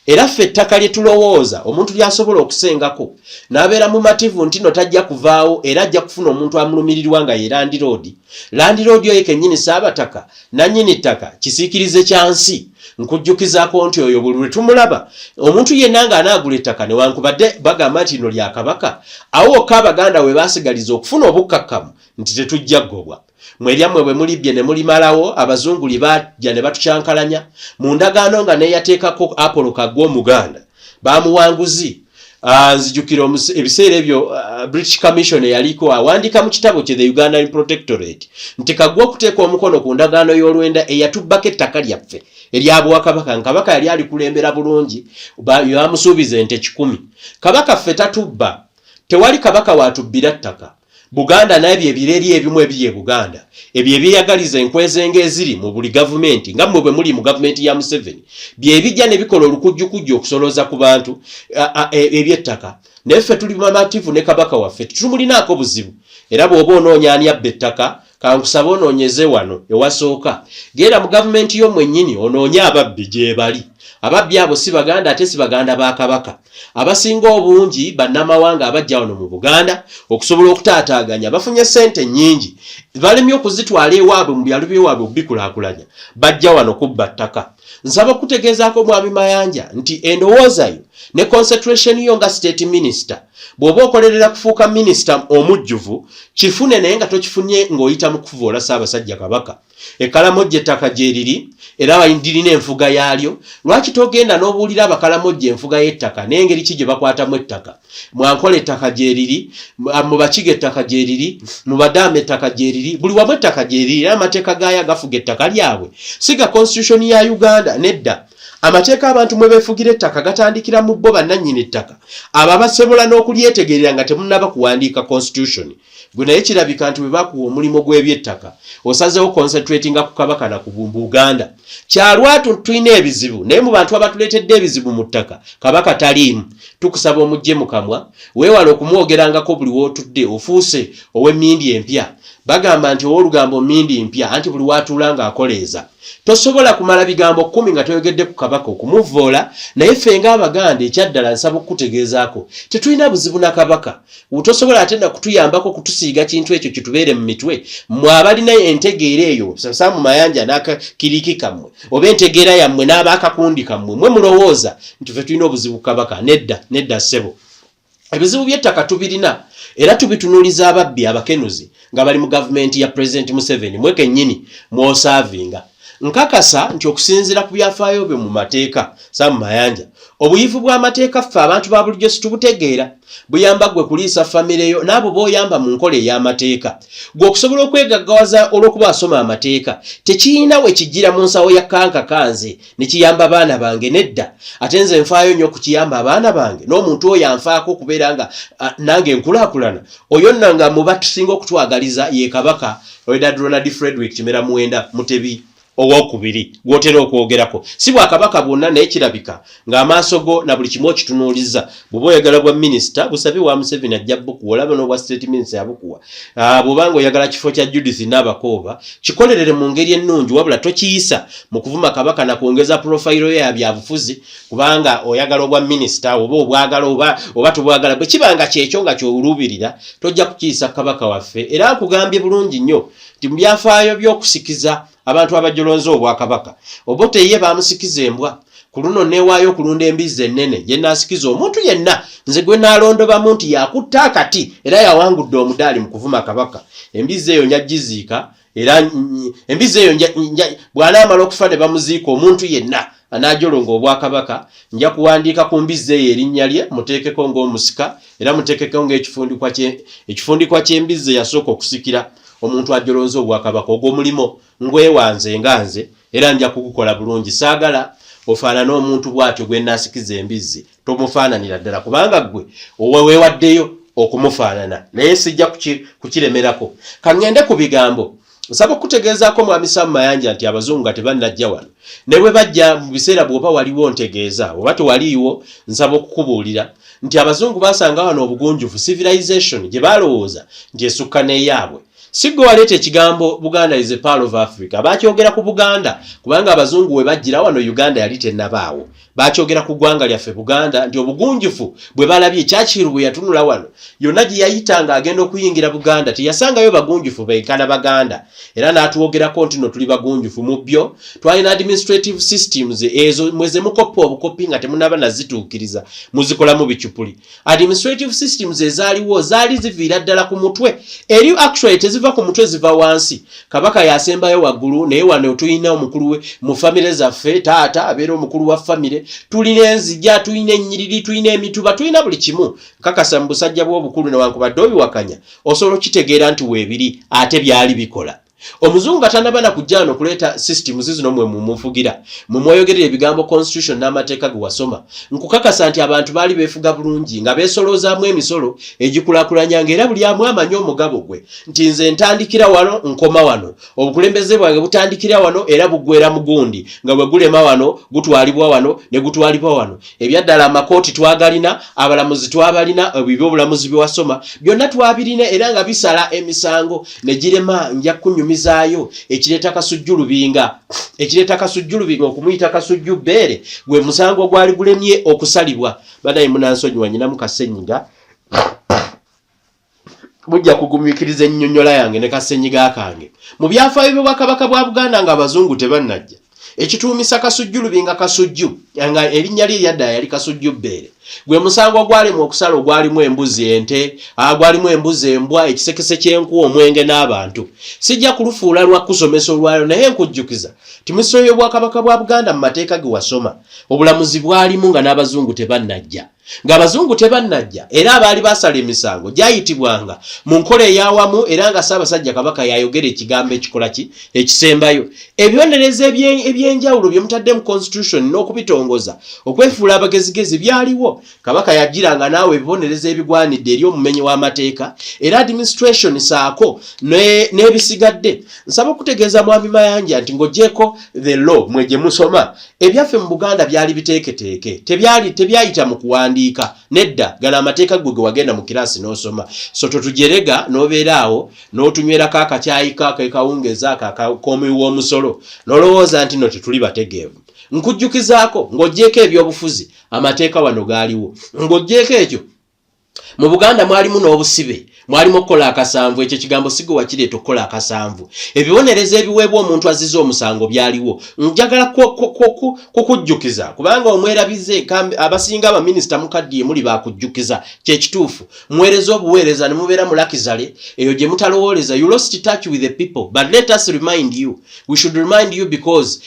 A: era ffe ettaka lye tulowooza omuntu lyasobola okusengako n'abeera mumativu nti no tajja kuvaawo era ajja kufuna omuntu amulumirirwa nga ye landiroodi oyo kennyini saabataka nannyini ttaka kisiikirize kya nsi nkujjukizaako nti oyo buli lwe tumulaba omuntu yenna nga anaagula ettaka newankubadde bagamba nti no lya Kabaka awo okka Abaganda we baasigaliza okufuna obukkakkamu nti tetujja ggobwa mweryammwe bwe mulibye ne mulimalawo abazunguli bajja ne batukyankalanya mu ndagaano nga neyateekako Apollo Kaggwa Omuganda bamuwanguzi nzijukira ebiseera ebyo British Commission yaliko awandika mu kitabo kye The Ugandan Protectorate nti Kaggwa okuteeka omukono ku ndagaano y'Olw'Enda eyatubbako ettaka lyaffe erya Bwakabaka Kabaka yali alikulembera bulungi bamusuubiza ente 10 Kabaka ffe tatubba tewali Kabaka watubbira ttaka Buganda nabyo ebireri ebimu ebye Buganda ebyo ebyeyagaliza enkwezenge eziri mu buli gavumenti nga mmwe bwe muli mu gavumenti ya Museveni bye bijja ne bikola olukujjukujju okusoloza ku bantu ebyettaka neffe tuli mamativu ne Kabaka waffe tumulinaako buzibu era bw'oba onoonya ani abba ettaka kankusaba onoonyeze wano ewasooka genda mu gavumenti yo mwennyini onoonye ababbi gye bali ababbi abo si Baganda ate si Baganda ba Kabaka abasinga obungi bannamawanga abajja wano mu Buganda okusobola okutaataaganya bafunye ssente nnyingi balemye okuzitwala ewaabwe mu byalo by'ewaabwe okubikulaakulanya bajja wano kubba ttaka nsaba okutegeezaako mwami Mayanja nti endowooza yo ne concentration yo nga state minister bw'oba okolerera kufuuka minisita omujjuvu kifune naye nga tokifunye ng'oyita mu Kuvvoola Ssaabasajja Kabaka ekalamojja ettaka gye liri era lirina enfuga yaalyo lwaki togenda n'obuulira abakalamojja enfuga y'ettaka n'engeri ki gye bakwatamu ettaka mwankola ettaka gye liri mu bakiga ettaka gye liri mu badaama ettaka gye liri buli wamu ettaka gye liri era amateeka gaayo agafuga ettaka lyabwe siga constitution ya Uganda nedda amateeka abantu mwe beefugira ettaka gatandikira mu bo bannannyini ettaka abo basobola n'okulyetegerera nga temunnaba kuwandiika constitution gwe naye kirabika nti bwe bakuwa omulimu gw'ebyettaka osazeewo concentratinga ku Kabaka na ku Buganda kyalwatu tulina ebizibu naye mu bantu abatuleetedde ebizibu mu ttaka Kabaka taliimu tukusaba omugye mu kamwa weewala okumwogerangako buli wootudde ofuuse ow'emmindi empya bagamba nti ow'olugambo mmindi mpya anti buli waatuula ng'akoleeza tosobola kumala bigambo 10 nga toyogedde ku Kabaka okumuvvoola naye ffe ng'Abaganda ekyaddala nsaba okukutegeezaako tetulina buzibu na Kabaka tosobola ate na kutuyambako kutusiiga kintu ekyo kitubeere mu mitwe mmwe abalina entegeera eyo Saamu Mayanja n'akakiriki kammwe oba entegeera yammwe n'abaakakundi kammwe mwe mulowooza nti ffe tulina obuzibu Kabaka nedda ssebo ebizibu by'ettaka tubirina era tubitunuuliza ababbi abakenuzi nga bali mu gavumenti ya President Museveni mwe kennyini mw'osaavinga nkakasa nti okusinziira ku byafaayo bye mu mateeka Saamu Mayanja obuyivu bw'amateeka ffe abantu ba bulijjo situbutegeera buyamba gwe kuliisa famire yo n'abo b'oyamba mu nkola ey'amateeka gwe okusobola okwegaggawaza olw'okuba asoma amateeka tekiyina we kijjira mu nsawo ya Kankaka nze ne kiyamba abaana bange nedda ate nze nfaayo nnyo okukiyamba abaana bange n'omuntu oyo anfaako okubeera nga nange nkulaakulana oyo nno nga muba tusinga okutwagaliza ye Kabaka Ronald Frederick Kimera Muwenda Mutebi owokubiri gwotera okwogerako si bwa Kabaka bwonna naye kirabika ng'amaaso go na buli kimu okitunuuliza bw'oba oyagala bwa minisita busabe wa Museveni ajja bukuwa olaba n'obwa state minister yabukuwa bw'obanga oyagala kifo kya Judith Nabakooba kikolerere mu ngeri ennungi wabula tokiyisa mu kuvuma Kabaka na kwongeza profile ye ya byabufuzi kubanga oyagala obwa minisita oba obwagala oba tubwagala bwe kibanga kyekyo nga ky'olubirira tojja kukiyisa Kabaka waffe era akugambye bulungi nnyo nti mu byafaayo by'okusikiza abantu abajolonza obwakabaka obote ye bamusikiza embwa ku luno neewaayo okulunda embizi ennene gye naasikiza omuntu yenna nze gwe naalondobamu nti yakutta akati era yawangudde omudaali mu kuvuma Kabaka embizi eyo njagiziika era embizi eyo bw'anaamala okufa ne bamuziika omuntu yenna anaajolonga obwakabaka nja kuwandiika ku mbizi eyo erinnya lye muteekeko ng'omusika era muteekeko ng'ekifundikwa ky'embizi yasooka okusikira omuntu ajolonza obwakabaka ogw'omulimo ngwewanze nganze era nja kugukola bulungi saagala ofaanana omuntu bw'atyo gwe naasikiza embizi tomufaananira ddala kubanga gwe weewaddeyo okumufaanana naye sijja kukiremerako kaŋŋende ku bigambo nsaba okutegeezaako mwami Saamu Mayanja nti abazungu nga tebannajja wano ne bwe bajja mu biseera bw'oba waliwo ntegeeza oba tewaliiwo nsaba okukubuulira nti abazungu baasanga wano obugunjufu civilization gye baalowooza nti esukka n'eyaabwe Siggo waleeta ekigambo Buganda is a part of Africa. Bakyogera ku Buganda kubanga abazungu we bajjira wano Uganda yali tennabaawo. Bakyogera ku ggwanga lyaffe Buganda nti obugunjufu bwe balabye ekyakiru bwe yatunula wano. Yonna gye yayitanga agenda okuyingira Buganda teyasangayo bagunjufu beekana Baganda. Era n'atuwogerako nti no tuli bagunjufu mu byo. Twalina administrative systems ezo mweze mukoppa obukopi nga temunaba nazituukiriza muzikolamu bicupuli. Administrative systems ezaaliwo zaali ziviira ddala ku mutwe. Eri actually teziva ku mutwe ziva wansi. Kabaka yasembayo waggulu naye wano tulina omukulu we mu famire zaffe taata abeera omukulu wa famire. Tulina enzija, tulina ennyiriri, tulina emituba, tulina buli kimu. Kakasa mu busajja bw'obukulu newankubadde obiwakanya osobola okitegeera nti weebiri ate byali bikola. Omuzungu atanabana kujja no kuleeta systems zino mwe mumufugira. Mumwoyogerera ebigambo constitution n'amateeka ge wasoma. Nkukakasa nti abantu baali beefuga bulungi nga beesolozaamu emisolo egikulakulanya ng'era buli amu amanyi omugabo gwe. Nti nze ntandikira wano nkoma wano. Obukulembeze bwange butandikira wano era buggwera mu gundi. Nga bwe gulema wano gutwalibwa wano ne gutwalibwa wano. Ebyaddala amakooti twagalina, abalamuzi twabalina, ebyobulamuzi bye wasoma. Byonna twabirina era nga bisala emisango ne girema nja kunyuma mizayo ekireta kasujjulubinga okumuyita kasujjubbeere gwe musango gwali gulemye okusalibwa banaye munansonyiwa nyinamu kasenyiga bujja kugumikiriza ennyonnyola yange ne kasenyiga akange mu byafaayo by'obwakabaka bwa Buganda nga abazungu tebannajja ekituumisa kasujjulubinga kasujju nga erinnya lye yadda yali kasujjubbeere gwe musango gwalimu okusala gwalimu embuzi ente gwalimu embuzi embwa ekisekese ky'enku omwenge n'abantu sijja kulufuula lwa kusomesa olwayo naye nkujjukiza timisoyo y'obwakabaka bwa Buganda mu mateeka ge wasoma obulamuzi bwalimu nga n'abazungu tebannajja ng'abazungu tebannajja era abaali basala emisango gyayitibwanga mu nkola ey'awamu era nga Ssaabasajja Kabaka yayogera ekigambo ekikola ki ekisembayo ebyondereza ebyenjawulo bye mutadde mu constitution n'okubitongoza okwefuula abagezigezi byaliwo Kabaka yagiranga naawe ebibonereza ebigwanidde eri omumenyi w'amateeka era administration Ssaako n'ebisigadde nsaba okutegeeza mwami Mayanja nti ng'oggyeko the law mwe gye musoma ebyaffe mu Buganda byali biteeketeeke tebyayita mu kuwandiika nedda gala amateeka gwe wagenda mu kiraasi n'osoma so totujerega n'obeeraawo n'otunywerako akacyayi kawungeza akakomi w'omusolo n'olowooza nti no tetuli bategeevu nkujjukizaako ng'oggyeko ebyobufuzi amateeka wano gaaliwo ng'oggyeko ekyo mu Buganda mwalimu n'obusibe mwalimu okukola akasanvu ekyo kigambo sigo wakireeta okukola akasanvu ebibonereza ebiweebwa omuntu azize omusango byaliwo njagala kukujjukiza kubanga omwerabize abasinga abaminisita mukaddiye muli bakujjukiza kyekituufu muweereza obuweereza ne mubeera mulakizale eyo gye mutalowooleza you lost touch with the people but let us remind you we should remind you because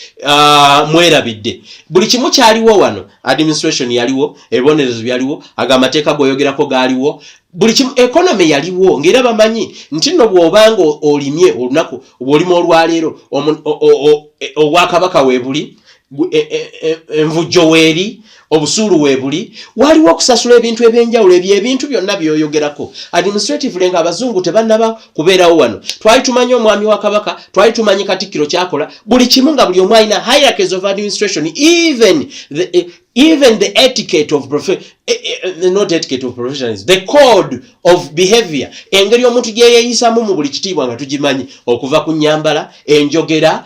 A: mwerabidde buli kimu kyaliwo wano administration yaliwo ebibonerezo byaliwo agamateeka goyogerako gaaliwo buli kimu economy yaliwo ngera bamanyi nti no bw'obanga olimye olunaku bw'olima olwaleero obwakabaka weebuli envujjo weeri obusuulu weebuli waliwo okusasula ebintu ebyenjawulo ebintu byonna byoyogerako administratively nga abazungu tebannaba kubeerawo wano twali tumanyi omwami wa Kabaka twali tumanyi Katikkiro kyakola buli kimu nga buli omu alina hierarchies of administration even the etiquette of not etiquette of professionalism the code of behavior engeri omuntu gye yeeyisamu mu buli kitiibwa nga tugimanyi okuva ku nnyambala enjogera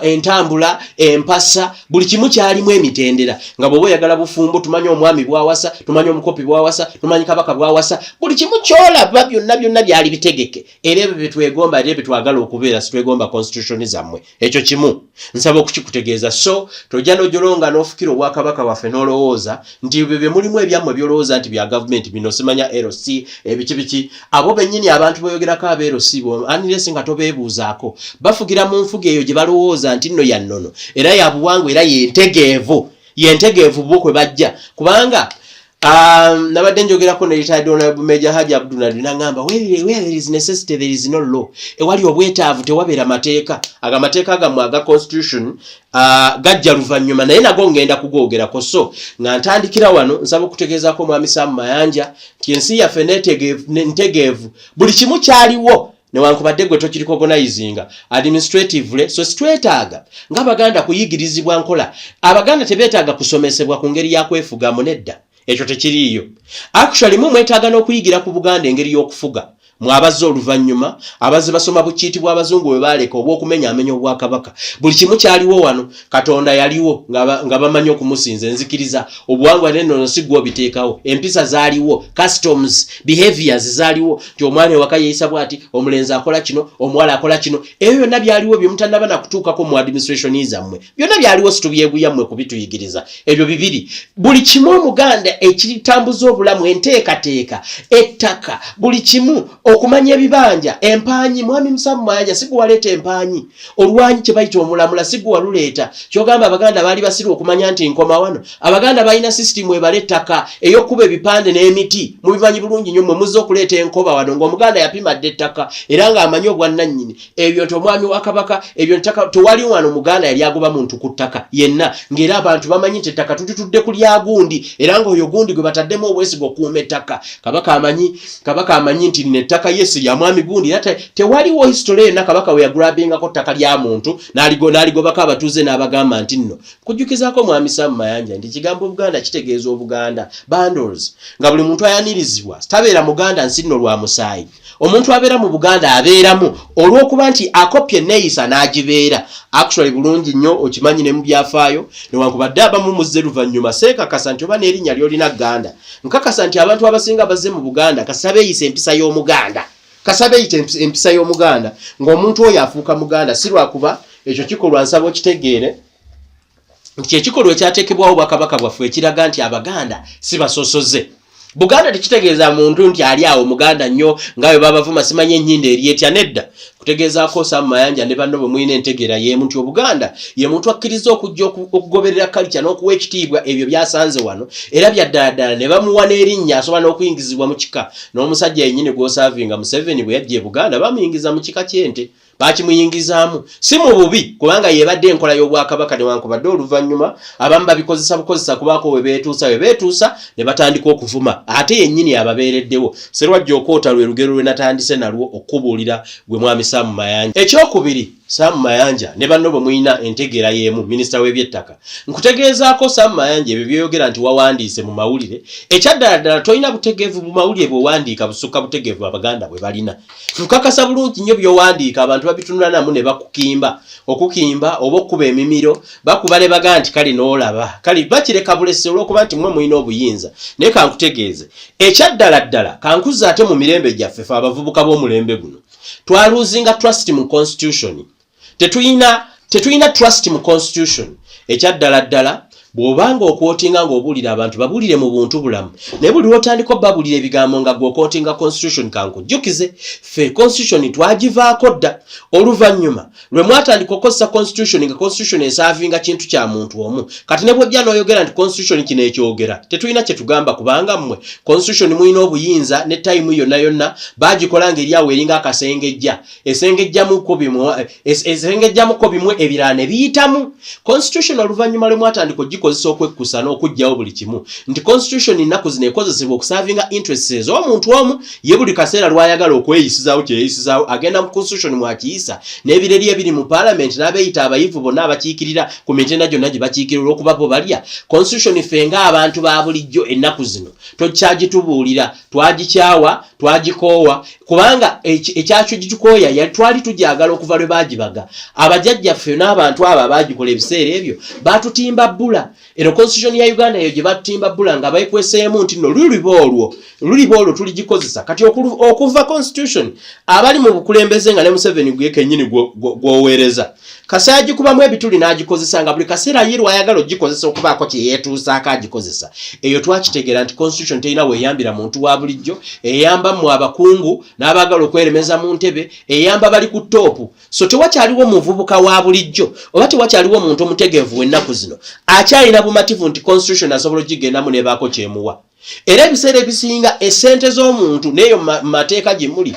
A: entambula empasa buli kimu kyalimu emitendera nga bw'oba oyagala bufumbo tumanyi omwami bwawasa tumanyi omukopi bwawasa tumanyi Kabaka bwawasa buli kimu kyolaba byonna byali bitegeke era ebyo byetwegomba era ebyo twagala okubeera situegomba constitution zammwe ekyo kimu nsaba okukikutegeeza so tojja n'ojolonga n'ofukira obwakabaka waffe n'olowooza nti ebyo mulimu ebyammwe byolowooza nti bya gavumenti bino simanya LC ebiki abo bennyini abantu boyogerako aba LC unless nga tobeebuuzaako bafugira mu nfuga eyo gye balowooza nti nno ya nnono era ya buwangwa era yentegeevu bo kwe bajja kubanga nabadde njogerako ne retired honorable Major Haji Abdullah nangamba where there is necessity there is no law ewali obwetaavu tewabeera mateeka agamateeka gamwe aga constitution gajja luvannyuma naye nago ngenda kugoogerako so nga ntandikira wano nsaba okutegeezaako mwami Sam Mayanja nti ensi yaffe ntegeevu buli kimu kyaliwo newankubadde gwe tokiricognizinga administratively so situetaaga ng'Abaganda kuyigirizibwa nkola Abaganda tebeetaaga kusomesebwa ku ngeri ya kwefugamu nedda ekyo tekiriiyo actually mwetaaga n'okuyigira ku Buganda engeri y'okufuga mwabazo oluvannyuma abaze basoma bukiitibwa abazungu bwe baleka oba okumenya amenyo bwa Kabaka buli kimu kyaliwo wano Katonda yaliwo nga bamanyi okumusinza enzikiriza obuwangwa n'ennono si gwo biteekawo empisa zaaliwo customs behaviors zaaliwo nti omwana ewaka yeeyisa bw'ati omulenzi akola kino omuwala akola kino ebyo byonna byaliwo bye mutanaba na kutuukako mu administration zammwe byonna byaliwo situbyeguya mmwe kubituyigiriza ebyo bibiri buli kimu Omuganda ekiritambuza obulamu enteekateeka ettaka buli kimu okumanya ebibanja empanyi mwami Musamu Mayanja siguwaleeta empanyi olwanyi kye bayita omulamula siguwaluleeta kyogamba Abaganda baali basiru okumanya nti nkoma wano Abaganda balina system ebala ettaka ey'okuba ebipande n'emiti mubimanyi bulungi nnyo mmwe muzze okuleeta enkoba wano ng'Omuganda yapimadde ettaka era ng'amanyi obwannannyini ebyo nti omwami wa Kabaka ebyo ttaka tewali wano Muganda yali agoba muntu ku ttaka yenna ng'era abantu bamanyi nti ettaka tututudde ku lya gundi era ng'oyo gundi gwe bataddemu obwesigo okuuma ettaka Kabaka amanyi nti nettaka yesi ya mwami gundi era tewaliwo history yonna Kabaka we yagrabingako ttaka lya muntu n'aligobako abatuuze n'abagamba nti nno kujjukizaako mwami Sam Mayanja nti kigambo Buganda kitegeeza Obuganda bundles nga buli muntu ayanirizibwa tabeera Muganda nsi nno lwa musaayi omuntu abeera mu Buganda abeeramu olw'okuba nti akopye neeyisa n'agibeera actually bulungi nnyo okimanyi ne mu byafaayo newankubadde abamu muzze luvannyuma seekakasa nti oba n'erinnya ly'olina Ganda nkakasa nti abantu abasinga bazze mu Buganda kasaba eyisa empisa y'Omuganda empisa y'Omuganda ng'omuntu oyo afuuka Muganda si lwakuba ekyo kikolwa nsaba okitegeere nti ekikolwa ekyateekebwawo Bakabaka bwaffe ekiraga nti Abaganda si basosoze Buganda tekitegeeza muntu nti ali awo Muganda nnyo ngawe babavuma simanye ennyinda eri etya nedda kutegeezaako Sam Mayanja ne banno bwe mulina entegeera y'emu nti Obuganda ye muntu akkiriza okujja okugoberera culture n'okuwa ekitiibwa ebyo byasanze wano era byaddala ne bamuwa n'erinnya asobola n'okuyingizibwa mu kika n'omusajja yennyini gw'osaavinga Museveni bwe yajja e Buganda bamuyingiza mu kika ky'ente bakimuyingizaamu si mu bubi kubanga yebadde enkola y'Obwakabaka newankubadde oluvannyuma abamu babikozesa bukozesa kubaako we beetuusa ne batandika okuvuma ate yennyini ababeereddewo serwajja okwota lwe lugero lwe natandise nalwo okubuulira gwe mwami Sam Mayanja ekyokubiri Sam Mayanja ne banno bwe mulina entegeera y'emu minisita w'ebyettaka nkutegeezaako Sam Mayanja ebyo byeyogera nti wawandiise mu mawulire ekyaddala tolina butegeevu mu mawulire bwewandiika busukka butegeevu Abaganda bwe balina nkakasa bulungi nnyo by'owandiika abantu babitunula namu ne bakukimba okukimba oba okkuba emimiro bakuba ne bagaa nti kale n'olaba kale bakireka bulese olw'okuba nti mmwe mulina obuyinza naye kankutegeeze ekyaddala kankuza ate mu mirembe gyaffe fe abavubuka b'omulembe guno twaluzinga trust mu constitution tetuyina trust mu constitution ekyaddala bw'obanga okwotinga ng'obuulira abantu babuulire mu buntu bulamu naye buli lw'otandika babulira ebigambo nga gw'okwotinga constitution kankujjukize ffe constitution twagivaako dda oluvannyuma lwe mwatandika okukozesa constitution nga constitution esaavinga kintu kya muntu omu kati ne bw'ojja n'oyogera nti constitution kino ekyogera tetulina kye tugamba kubanga mmwe constitution mulina obuyinza ne time yonna baagikola ng'eri awo eringa akasengejja esengejjamuko bimwe ebirala ne biyitamu constitution oluvannyuma lwe mwatandika kozesa okwekkusa n'okugyawo buli kimu nti constitution nnaku zino ekozesebwa okusaavinga interests z'omuntu omu ye buli kaseera lwayagala okweyisizaawo kyeyisizaawo agenda mu constitution mwakiyisa n'ebireri ebiri mu parliament n'abeeyita abayivu bonna abakiikirira ku mitenda gyonna gye bakiikirira olw'okuba bo balya constitution ffe ng'abantu ba bulijjo ennaku zino tokyagitubuulira twagikyawa twagikoowa kubanga ekyakyo gitukooya yali twali tugyagala okuva lwe baagibaga abajjajjaffe n'abantu abo abaagikola ebiseera ebyo baatutimba bbula eno constitution ya Uganda eyo gye batimba bbula nga bayikweseemu nti nno luliba olwo tuligikozesa kati okuva constitution abali mu bukulembeze nga ne Museveni gwe kennyini gw'oweereza kasa agikubamu ebituli n'agikozesa nga buli kaseera ye lwayagala ogikozesa okubaako kye yeetuusaako agikozesa eyo twakitegeera nti constitution terina weeyambira muntu wa bulijjo eyamba mu abakungu n'abaagala okweremeza mu ntebe eyamba bali ku toopu so tewakyaliwo muvubuka wa bulijjo oba tewakyaliwo omuntu omutegeevu w'ennaku zino akyalina bumativu nti constitution asobola ogigendamu nebaako kyemuwa era ebiseera ebisinga essente z'omuntu n'eyo mateeka gye muli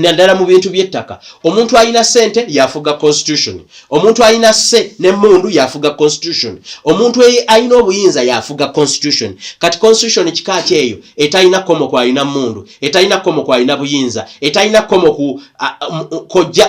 A: naddala mu bintu by'ettaka omuntu alina ssente yafuga constitution omuntu alina sse n'emmundu yafuga constitution omuntu alina obuyinza yafuga constitution kati constitution kika kyeyo etalina kkomo kwalina mmundu etalina kkomo kwalina buyinza etalina kkomo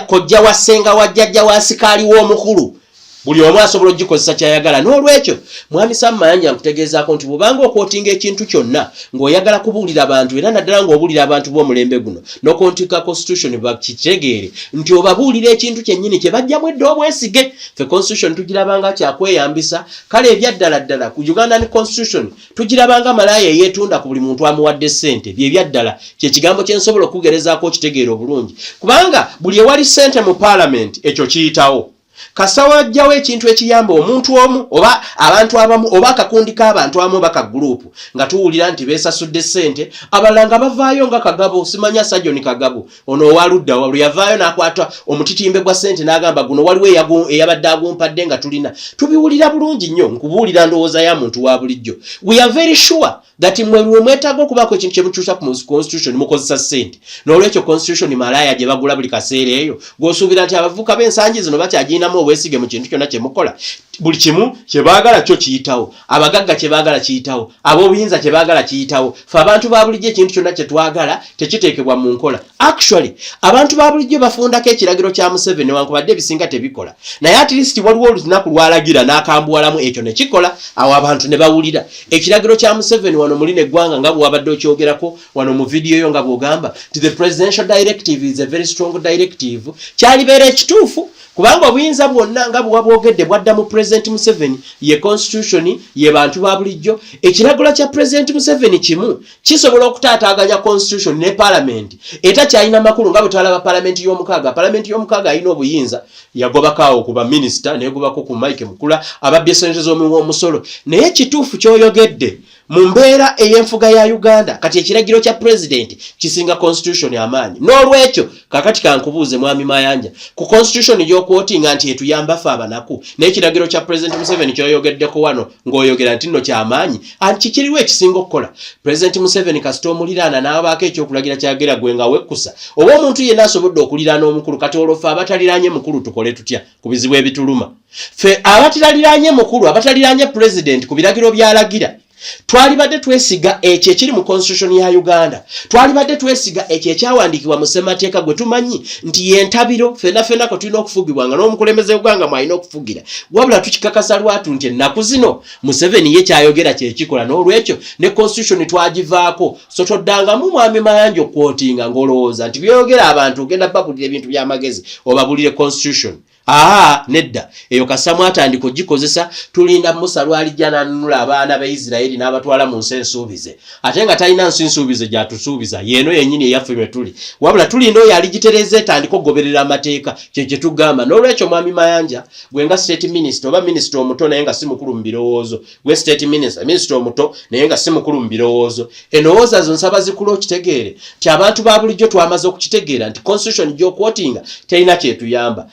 A: kojja wa ssenga wa jjajja wa sikaali w'omukulu buli omu asobola okugikozesa kyayagala. N'olwekyo mwami Sam Mayanja nkutegeezaako nti bw'obanga okwotinga ekintu kyonna ng'oyagala kubuulira abantu era naddala ng'obuulira abantu b'omulembe guno n'okontika constitution bakitegeere nti obabuulira ekintu kyennyini kye bajjamu edda obwesige. Ffe constitution tugirabanga kyakweyambisa, kale ebyaddala ddala ku Ugandan constitution tugirabanga malaaya eyeetunda ku buli muntu amuwadde ssente. Bye byaddala kye kigambo kye nsobola okugerezaako okitegeera obulungi, kubanga buli ewali ssente mu parliament ekyo kiyitawo. Kasawa ajjawo ekintu ekiyamba omuntu omu oba abantu abamu oba akakundi k'abantu abamu baka group nga tuwulira nti beesasudde ssente, abalanga bavaayo nga Kagabo, simanya Sajoni Kagabo ono owaludda walu yavaayo n'akwata omutitimbe gwa ssente n'agamba guno waliwo eyabadde agumpadde nga tulina. Tubiwulira bulungi nnyo, nkubuulira ndowooza ya muntu wa bulijjo. We are very sure that mwe mwetaaga okubaako ekintu kye mukyusa ku constitution mukozesa ssente. N'olwekyo constitution malaaya gye bagula buli kaseera eyo gw'osuubira nti abavuka b'ensangi zino bakyagiyinamu obwesige mu kintu kyonna kye mukola. Buli kimu kye baagala kyo kiyitawo, abagagga kye baagala kiyitawo, ab'obuyinza kye baagala kiyitawo. Ffe abantu ba bulijjo ekintu kyonna kye twagala tekiteekebwa mu nkola. Actually abantu ba bulijjo bafundako ekiragiro kya Museveni newankubadde ebisinga tebikola, naye at least waliwo olunaku lwalagira n'akambuwalamu ekyo ne kikola, awo abantu ne bawulira. Ekiragiro kya Museveni wano muli neggwanga nga bw'wabadde okyogerako wano mu vidiyo yo nga bw'ogamba nti the presidential directive is a very strong directive, kyalibeera ekituufu kubanga obuyinza bwonna nga bw'abwogedde bwadda mu President Museveni, ye constitution ye bantu ba bulijjo. Ekiragiro kya President Museveni kimu kisobola okutaataaganya constitution ne parliament eta kyalina makulu nga bwe twalaba parliament y'omukaaga. Parliament y'omukaaga alina obuyinza, yagobakaawo ku baminisita n'egobako ku Mike Mukula ababbi essente z'omusolo. Naye ekituufu ky'oyogedde mu mbeera ey'enfuga ya Uganda kati ekiragiro kya president kisinga constitution amaanyi. N'olwekyo kakati kankubuuze mwami Mayanja ku constitution y'okwotinga nti etuyamba ffe abanaku n'ekiragiro kya President Museveni ky'oyogeddeko wano ng'oyogera nti nno kyamaanyi anti kiriwo ekisinga okukola. President Museveni kasita omuliraana n'abaako ekyokulagira kyagera gwe nga wekkusa oba omuntu yenna asobodde okuliraana omukulu. Kati olwo ffe abataliraanye mukulu tukole tutya ku bizibu ebituluma? Ffe abataliraanye mukulu abataliraanye president ku biragiro by'alagira twalibadde twesiga ekyo ekiri mu constitution ya Uganda, twalibadde twesiga ekyo ekyawandiikibwa mu ssemateeka gwe tumanyi nti yentabiro fenna ko tulina okufugibwa nga n'omukulembeze gwanga mwalina okufugira. Wabula tukikakasa lwatu nti ennaku zino Museveni ye kyayogera kyekikola. N'olwekyo ne constitution twagivaako, so toddangamu mwami Mayanja okwotinga ng'olowooza nti byogera abantu ogenda babulira ebintu by'amagezi obabulire constitution. Nedda eyo kasamu atandika ogikozesa. Tulinda Musa lwalijja n'anunula abaana ba Isirayiri n'abatwala mu nsi ensuubize, ate nga talina nsi nsuubize gyatusuubiza yeeno yennyini eyaffe mwe tuli. Wabula tulinda oyo aligitereza etandika okugoberera amateeka, kye tugamba. N'olwekyo mwami Mayanja gwe nga state minister oba minister omuto naye nga si mukulu mu birowoozo, gwe state minister omuto naye nga si mukulu mu birowoozo, endowooza zo nsaba zikulu okitegeere nti abantu ba bulijjo twamaze okukitegeera nti constitution gy'okwotinga terina kyetuyamba.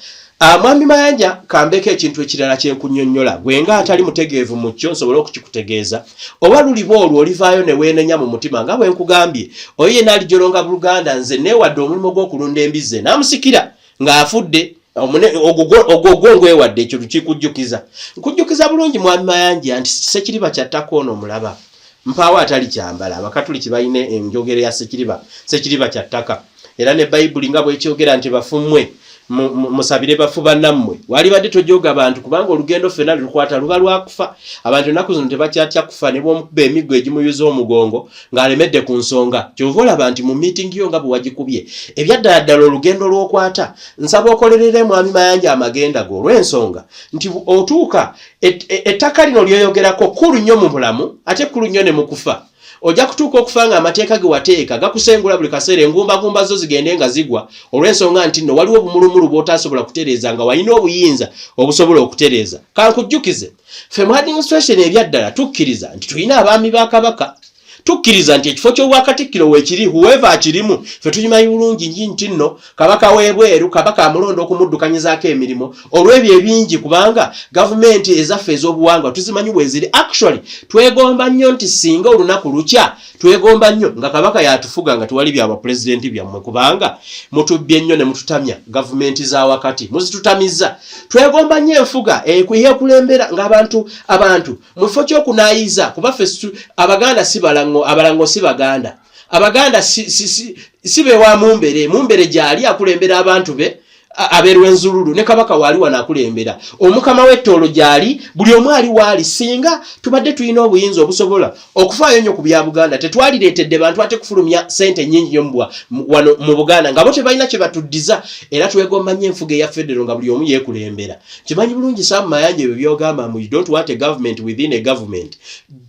A: Mwami Mayanja kambeko ekintu ekirala kyenkunnyonnyola gwe nga atali mutegeevu mu kyo nsobola okukikutegeeza oba luliba olwo olivaayo ne weenenya mu mutima nga bwe nkugambye oyo yenna alijolonga Buganda nze neewadde omulimu gw'okulunda embize n'amusikira ng'afudde ogwo ngwewadde ekyo tukikujjukiza. Nkujjukiza bulungi mwami Mayanja nti Ssekiriba kyattako ono omulaba mpaawo atali kyambala. Abakatuliki balina enjogera ya Ssekiriba kyattaka era ne Bayibuli nga bwekyogera nti bafumwe musabire bafu bannammwe. Walibadde tojoga abantu kubanga olugendo ffenna lukwata luba lwakufa. Abantu ennaku zino tebakyatya kufa ne bw'omukuba emiggo egimuyuza omugongo ng'alemedde ku nsonga. Kyova olaba nti mu meeting yo nga bwe wagikubye ebyaddala olugendo lw'okwata. Nsaba okolerere mwami Mayanja amagenda go olw'ensonga nti otuuka ettaka lino lyoyogerako kkulu nnyo mu bulamu ate kkulu nnyo ne mu kufa. Ojja kutuuka okufa nga amateeka ge wateeka gakusengula buli kaseera engumbagumba zo zigende nga zigwa olw'ensonga nti nno waliwo obumulumulu bw'otaasobola kutereeza nga walina obuyinza obusobola okutereeza. Kankujjukize ffe mu administration ebyaddala tukkiriza nti tulina abaami ba Kabaka, tukkiriza nti ekifo ky'obwakatikkiro weekiri whoever akirimu ffe tukimanyi bulungi nti nno Kabaka w'ebweru, Kabaka amulonda okumuddukanyizaako emirimu olw'ebyo ebingi kubanga gavumenti ezaffe ez'obuwangwa tuzimanyi bwe ziri. Actually twegomba nnyo nti singa olunaku lukya twegomba nnyo nga Kabaka yatufuga nga tuwali byaba pulezidenti byammwe kubanga mutubbye nnyo ne mututamya gavumenti za wakati muzitutamiza. Twegomba nnyo enfuga yeekulembera ng'abantu mu kifo ky'okunaayiza kuba ffe Abaganda si balango, abalango si Baganda. Abaganda si bewa mumbere gyali akulembera abantu be aberwenzululu ne kabaka wali wanakulembera omukama w'ettoolo gyali buli omu ali waali singa tubadde tulina obuyinza obusobola okufaayo nnyo ku bya Buganda tetwalireetedde bantu ate kufulumya sente nnyingi nnyo wano mu Buganda nga bo tebalina kye batuddiza era twegomba nnyo enfuga eya federo nga buli omu yeekulembera kimanyi bulungi Sam Mayanja ebyo byogamba mu you don't want a government within a government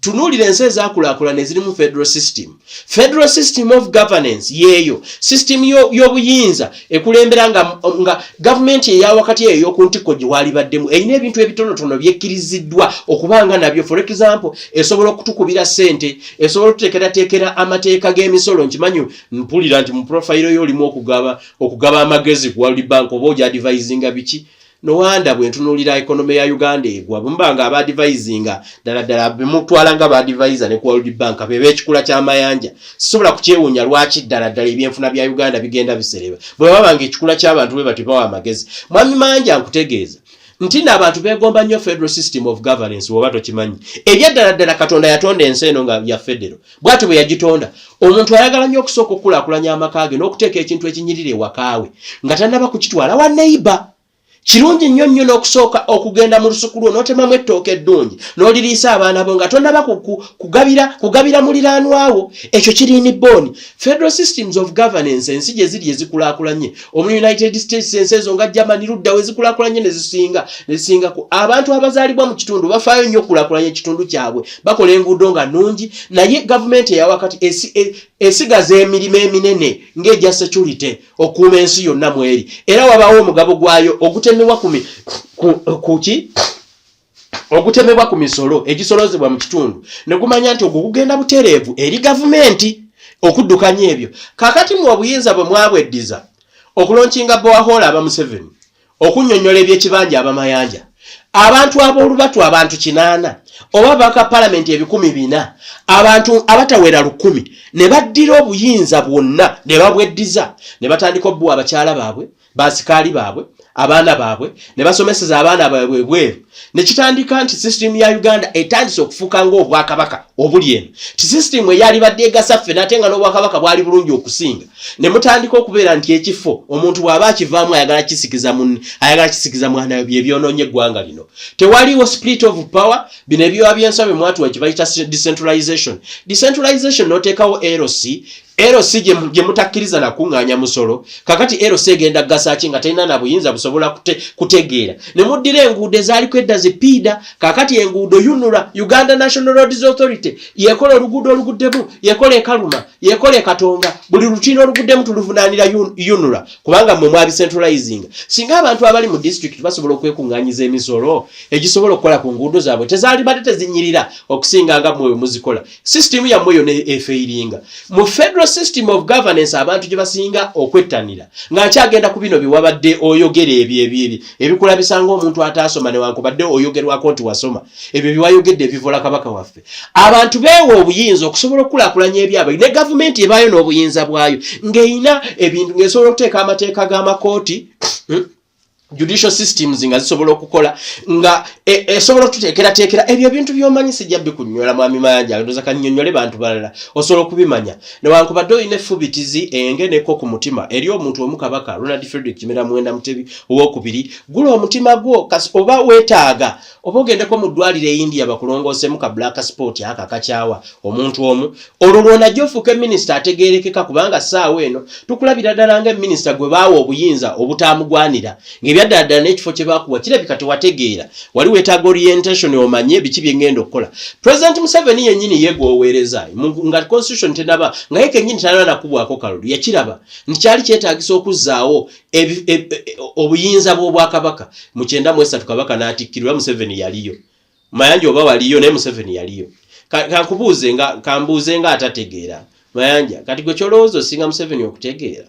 A: tunuulira ensi ezaakulaakulana eziri mu federal system of governance yeeyo system y'obuyinza ekulembera nga government eya wakati eyo ku ntiko gye walibaddemu eyina ebintu ebitonotono byekkiriziddwa okubanga nabyo for example esobola okutukubira sente esobola okuteekerateekera amateeka g'emisolo nkimanyi mpulira nti mu profile yo olimu okugaba amagezi ku World Bank oba oja advisinga biki no wanda bwe ntunuulira economy ya Uganda egwa bumbanga aba advisinga ddala bemutwala nga ba advisor ne ku World Bank bebe ekikula kya Mayanja sisobola kukyewuunya lwaki ddala ebyenfuna bya Uganda bigenda bisereba bwe babanga ekikula ky'abantu bwe batibawa amagezi mwami Mayanja nkutegeeza nti n'abantu beegomba nnyo federal system of governance woba tokimanyi ebyaddala Katonda yatonda ensi eno nga ya federal bw'ati bwe yagitonda omuntu ayagala nnyo okusooka okukulaakulanya amaka ge n'okuteeka ekintu ekinyirira ewakaawe nga tannaba kukitwala wa neighbor kirungi nnyo n'okusooka okugenda mu lusuku lwo n'otemamu ettooke eddungi n'oliriisa abaana bo nga tonnaba kugabira muliraanwawo ekyo kiriini booni federal systems of governance ensi gye ziri ezikulaakulanye omu United States ensi ezo nga Germany ludda we zikulaakulanye ne zisingako abantu abazaalibwa mu kitundu bafaayo nnyo okulaakulanya ekitundu kyabwe bakola enguudo nga nnungi naye gavumenti eya wakati esigaza emirimu eminene ng'egya security okuuma ensi yonna mweri era wabawo omugabo gwayo ogutemebwa ku misolo egisolozebwa mu kitundu ne gumanya nti ogwo gugenda butereevu eri gavumenti okuddukanya ebyo kakati mu obuyinza bwe mwabweddiza okulonkinga bowahola aba Museveni okunnyonnyola ebyekibanja aba Mayanja abantu ab'olubatu abantu 8 oba baka parliament 400 abantu abatawera 100 ne baddira obuyinza bwonna ne babweddiza ne batandika obbuwa abakyala baabwe basikaali baabwe abaana baabwe ne basomeseza abaana baabwe bweru ne kitandika nti system ya Uganda etandise okufuuka ng'obwakabaka obuli eno ti system eyali badde egasa ffe nate nga n'obwakabaka bwali bulungi okusinga ne mutandika okubeera nti ekifo omuntu bw'aba akivaamu ayagala kisikiza mwana bye byonoonye eggwanga lino tewaliwo split of power bino ebyowa by'ensoma mwatuwa kibayita decentralization n'oteekawo LC gye mutakkiriza na kuŋŋaanya musolo kakati LC egenda gasaki nga talina na buyinza busobola kutegeera ne muddira enguudo ezaaliko edda zipiida kakati enguudo yunula Uganda National Roads Authority yekola oluguudo oluguddemu yekola ekaluma yekola ekatonga buli lutiino oluguddemu tuluvunaanira yunula kubanga mmwe mwabicentralizing singa abantu abali mu district basobola okwekuŋŋaanyiza emisolo egisobola okukola ku nguudo zaabwe tezaali badde tezinyirira okusinga nga mmwe muzikola system yammwe yonna efeiringa mu federal system of governance abantu gye basinga okwettanira ng'akyagenda ku bino biwabadde oyogera ebikulabisanga omuntu ataasoma newankubadde oyogerwako nti wasoma ebyo biwayogedde ebivola kabaka waffe abantu beewa obuyinza okusobola okukulaakulanya ebyabwe ne gavumenti ebaayo n'obuyinza bwayo ng'eyina ebintu ng'esobola okuteeka amateeka g'amakooti judicial systems nga zisobola okukola nga esobola okututeekerateekera ebyo bintu by'omanyi sijja bikunyola mwami Mayanja ndoza kannyonnyole bantu balala osobola okubimanya newankubadde olina effubitizi engeneko ku mutima eri omuntu omu kabaka Ronald Frederick Kimera Mwenda Mutebi owokubiri gula omutima gwo oba weetaaga oba ogendeko mu ddwaliro India bakulongoosemu ka black sport akakakyawa omuntu omu olwo lwonajja ofuuke minisita ategeerekeka kubanga ssaawa eno tukulabira ddala nga minisita gwe baawa obuyinza obutaamugwanira ng'ebyaddala n'ekifo kye baakuwa kirabika tewategeera wali weetaaga orientation omanye biki bye ngenda okukola President Museveni yennyini yeegwoweereza nga constitution tenaba nga ye kennyini tanaba nakubwako kalulu yakiraba nti kyali kyetaagisa okuzzaawo obuyinza bw'obwakabaka mu 93 kabaka n'atikkirwa Museveni yaliyo Mayanja oba waliyo naye Museveni yaliyo kambuuze nga atategeera Mayanja kati gwe kyolowooza osinga Museveni okutegeera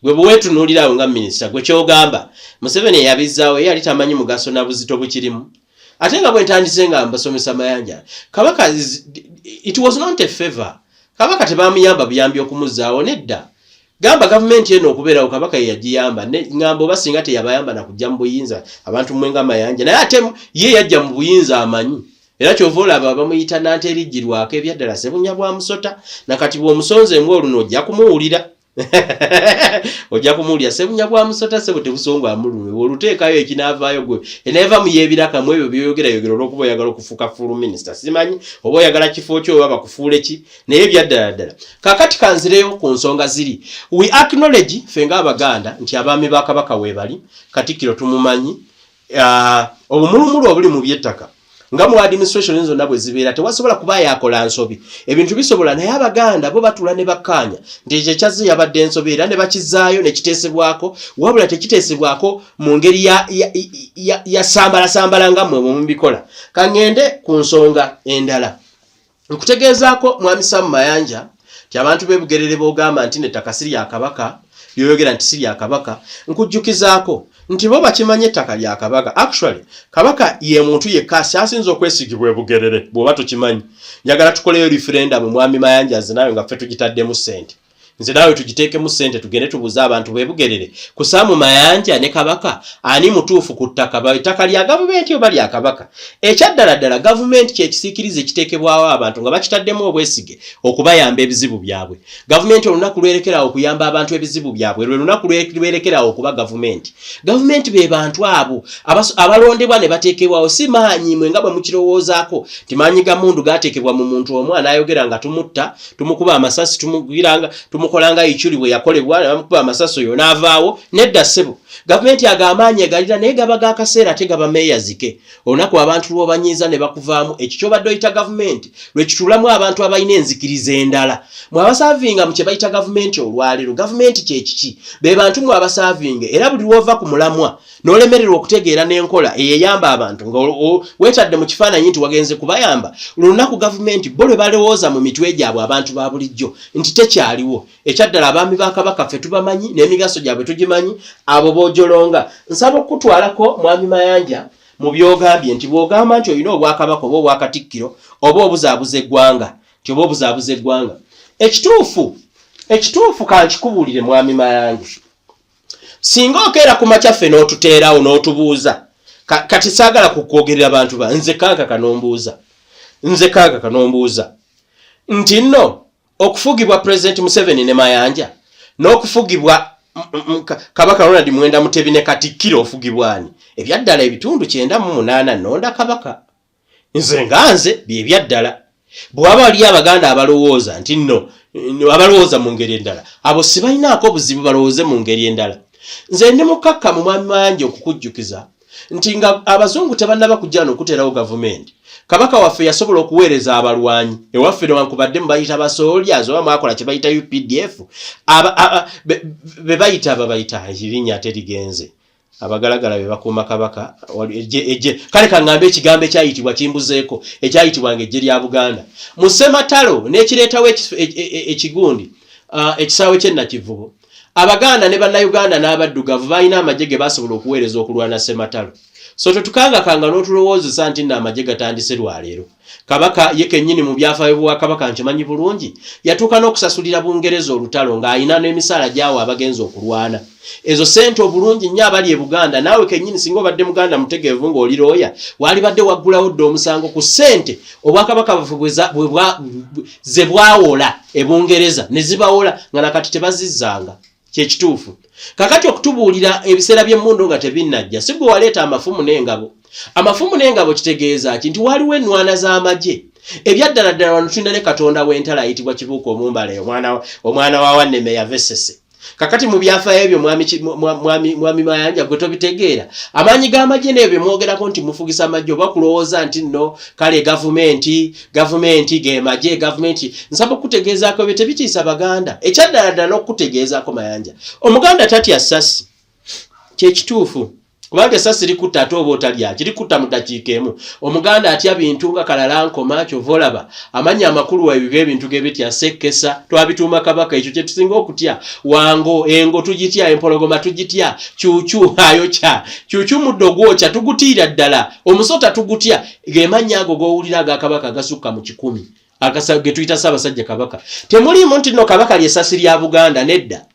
A: gwe bwetunuulirawo nga minisita gwe kyogamba Museveni yabizzaawo ye yali tamanyi mugaso na buzito bukirimu ate nga bwentandise nga mbasomesa Mayanja kabaka it was not a favor kabaka tebamuyamba buyambi okumuzzaawo nedda gamba gavumenti eno okubeerawo kabaka ye yagiyamba ngamba oba singa teyabayamba nakujja mu buyinza abantu mwenga Mayanja naye ate ye yajja mu buyinza amanyi era kyova olaba bamuyita nanterijjirwako ebyaddala sebunya bwa musota nakati bw'omusonze ng'oluno ojja kumuwulira ojja kumuulya sebunya bwa musota sebo tebusongwa amulume oluteekayo ekinaavaayo gwe eneeva mu yeebiraka mu ebyo byoyogerayogera olw'okuba oyagala okufuuka full minister simanyi oba oyagala kifo kyo oba bakufuule ki naye byaddala ddala kaakati kanzireyo ku nsonga ziri we acknowledge ffe ng'Abaganda nti abaami ba Kabaka weebali Katikkiro tumumanyi obumulumulu obuli mu by'ettaka nga mu administration zonna bwe zibeera tewasobola kuba yakola nsobi ebintu bisobola naye Abaganda bo batula ne bakkaanya nti ekyo ekyaze yabadde ensobi era ne bakizaayo ne kiteesebwako wabula tekiteesebwako mu ngeri ya sambala nga mmwe mubikola kaŋŋende ku nsonga endala nkutegeezaako mwami Sam Mayanja ti abantu beebugerere boogamba nti nettaka si lya Kabaka lyoyogera nti si lya Kabaka nkujjukizaako nti bo bakimanye ettaka lya Kabaka actually Kabaka ye muntu yekka asinze okwesigibwa ebugerere bw'oba tokimanyi njagala tukoleyo referendum mwami Mayanja nze naawe nga ffe tugitaddemu ssente nze naawe tugiteekemu ssente tugende tubuze abantu beebugerere ku Sam Mayanja ne Kabaka ani mutuufu ku ttaka ettaka lya gavumenti oba lya Kabaka ekyaddala ddala gavumenti kyekisiikirize ekiteekebwawo abantu nga bakitaddemu obwesige okubayamba ebizibu byabwe gavumenti olunaku lwerekerawo okuyamba abantu ebizibu byabwe lwe lunaku lwerekerawo okuba gavumenti be bantu abo abalondebwa ne bateekebwawo si maanyi mwe nga bwe mukirowoozaako ti maanyi ga mundu gaateekebwa mu muntu omu anaayogera nga tumutta tumukuba amasasi tumukolanga ikyuli bwe yakolebwa namukuba amasasi oyo n'avaawo nedda ssebo gavumenti agamaanyi egalira naye gaba g'akaseera ate gaba meeyazike olunaku abantu lw'obanyiiza ne bakuvaamu ekyo ky'obadde oyita gavumenti lwe kitulamu abantu abalina enzikiriza endala mwe abasaavinga mu kye bayita gavumenti olwaleero gavumenti kye kiki be bantu mwe abasaavinga era buli lw'ova ku mulamwa n'olemererwa okutegeera n'enkola eyeyamba abantu nga weetadde mu kifaananyi nti wagenze kubayamba lunaku gavumenti bo lwe balowooza mu mitwe gyabwe abantu ba bulijjo nti tekyaliwo ekyaddala abaami ba Kabaka ffe tubamanyi n'emigaso gyabwe tugimanyi abo boojolonga nsaba okutwalako mwami Mayanja mu byogambye nti bw'ogamba nti olina obwakabaka oba obwakatikkiro oba obuzaabuza eggwanga nti oba obuzaabuza eggwanga ekituufu kankikubuulire mwami Mayanja singa okeera ku makyaffe n'otuteerawo n'otubuuza kati saagala kukwogerera abantu ba nze Kankaka nombuuza nti nno okufugibwa President Museveni ne Mayanja n'okufugibwa Kabaka Ronald Mwenda Mutebi ne Katikkiro ofugibwani ebyaddala ebitundu 98 nonda Kabaka nze nganze byebyaddala bw'aba wali Abaganda abalowooza nti nno abalowooza mu ngeri endala abo sibalinaako buzibu balowooze mu ngeri endala nze ndi mukakka mu mwami Mayanja okukujjukiza nti nga abazungu tebannaba kujja n'okuteerawo gavumenti Kabaka waffe yasobola okuweereza abalwanyi ewaffe newankubadde mubayita basoldiers oba mwakola kye bayita UPDF be bayita ababayita erinnya ate ligenze abagalagala be bakuuma Kabaka kale kaŋŋambe ekigambo ekyayitibwa kimbuzeeko ekyayitibwanga ejje lya Buganda mu Ssematalo n'ekireetawo ekigundi ekisaawe ky'ennakivubo Abaganda ne bannayuganda n'abaddugavu balina amagye ge basobola okuweereza okulwana Ssematalo so tetukangakanga n'otulowoozesa nti nno amagye gatandise lwaleero Kabaka ye kennyini mu byafaayo bwa Kabaka nkimanyi bulungi yatuuka n'okusasulira Bungereza olutalo ng'ayina n'emisaala gy'awo abagenza okulwana ezo ssente obulungi nnyo abali e Buganda naawe kennyini singa obadde Muganda mutegeevu ng'oli looya wali badde waggulawo dde omusango ku ssente obwakabaka bwaffe ze bwawola e Bungereza ne zibawola nga nakati tebazizzanga kyekituufu kakati okutubuulira ebiseera by'emmundu nga tebinnajja si gwe waleeta amafumu n'engabo kitegeeza ki nti waliwo ennwana z'amagye ebyaddala ddala wano tulina ne Katonda w'entala ayitibwa Kibuuka Omumbale omwana wa Wanneme yavesese kakati mu byafaayo ebyo mwami Mayanja gwe tobitegeera amaanyi g'amagye n'ebyo mwogerako nti mufugisa amagye oba kulowooza nti nno kale gavumenti ge magye gavumenti nsaba okukutegeezaako bye tebitiisa Baganda ekyaddala ddala n'okukutegeezaako Mayanja omuganda tatya ssasi kyekituufu kubanga essasi likutta ate oba otalyaki likutta mu ddakiika emu omuganda atya bintu nga kalalankoma kyova olaba amannya amakulu waibwe ebintu gebitya sekkesa twabituuma Kabaka ekyo kye tusinga okutya wango engo tugitya empologoma tugitya cuucu ayokya cuucu muddo gwokya tugutiira ddala omusota tugutya gemannya ago g'owulira aga Kabaka gasukka mu 100 ge tuyita Ssaabasajja Kabaka temuliimu nti nno Kabaka ly'essasi lya Buganda nedda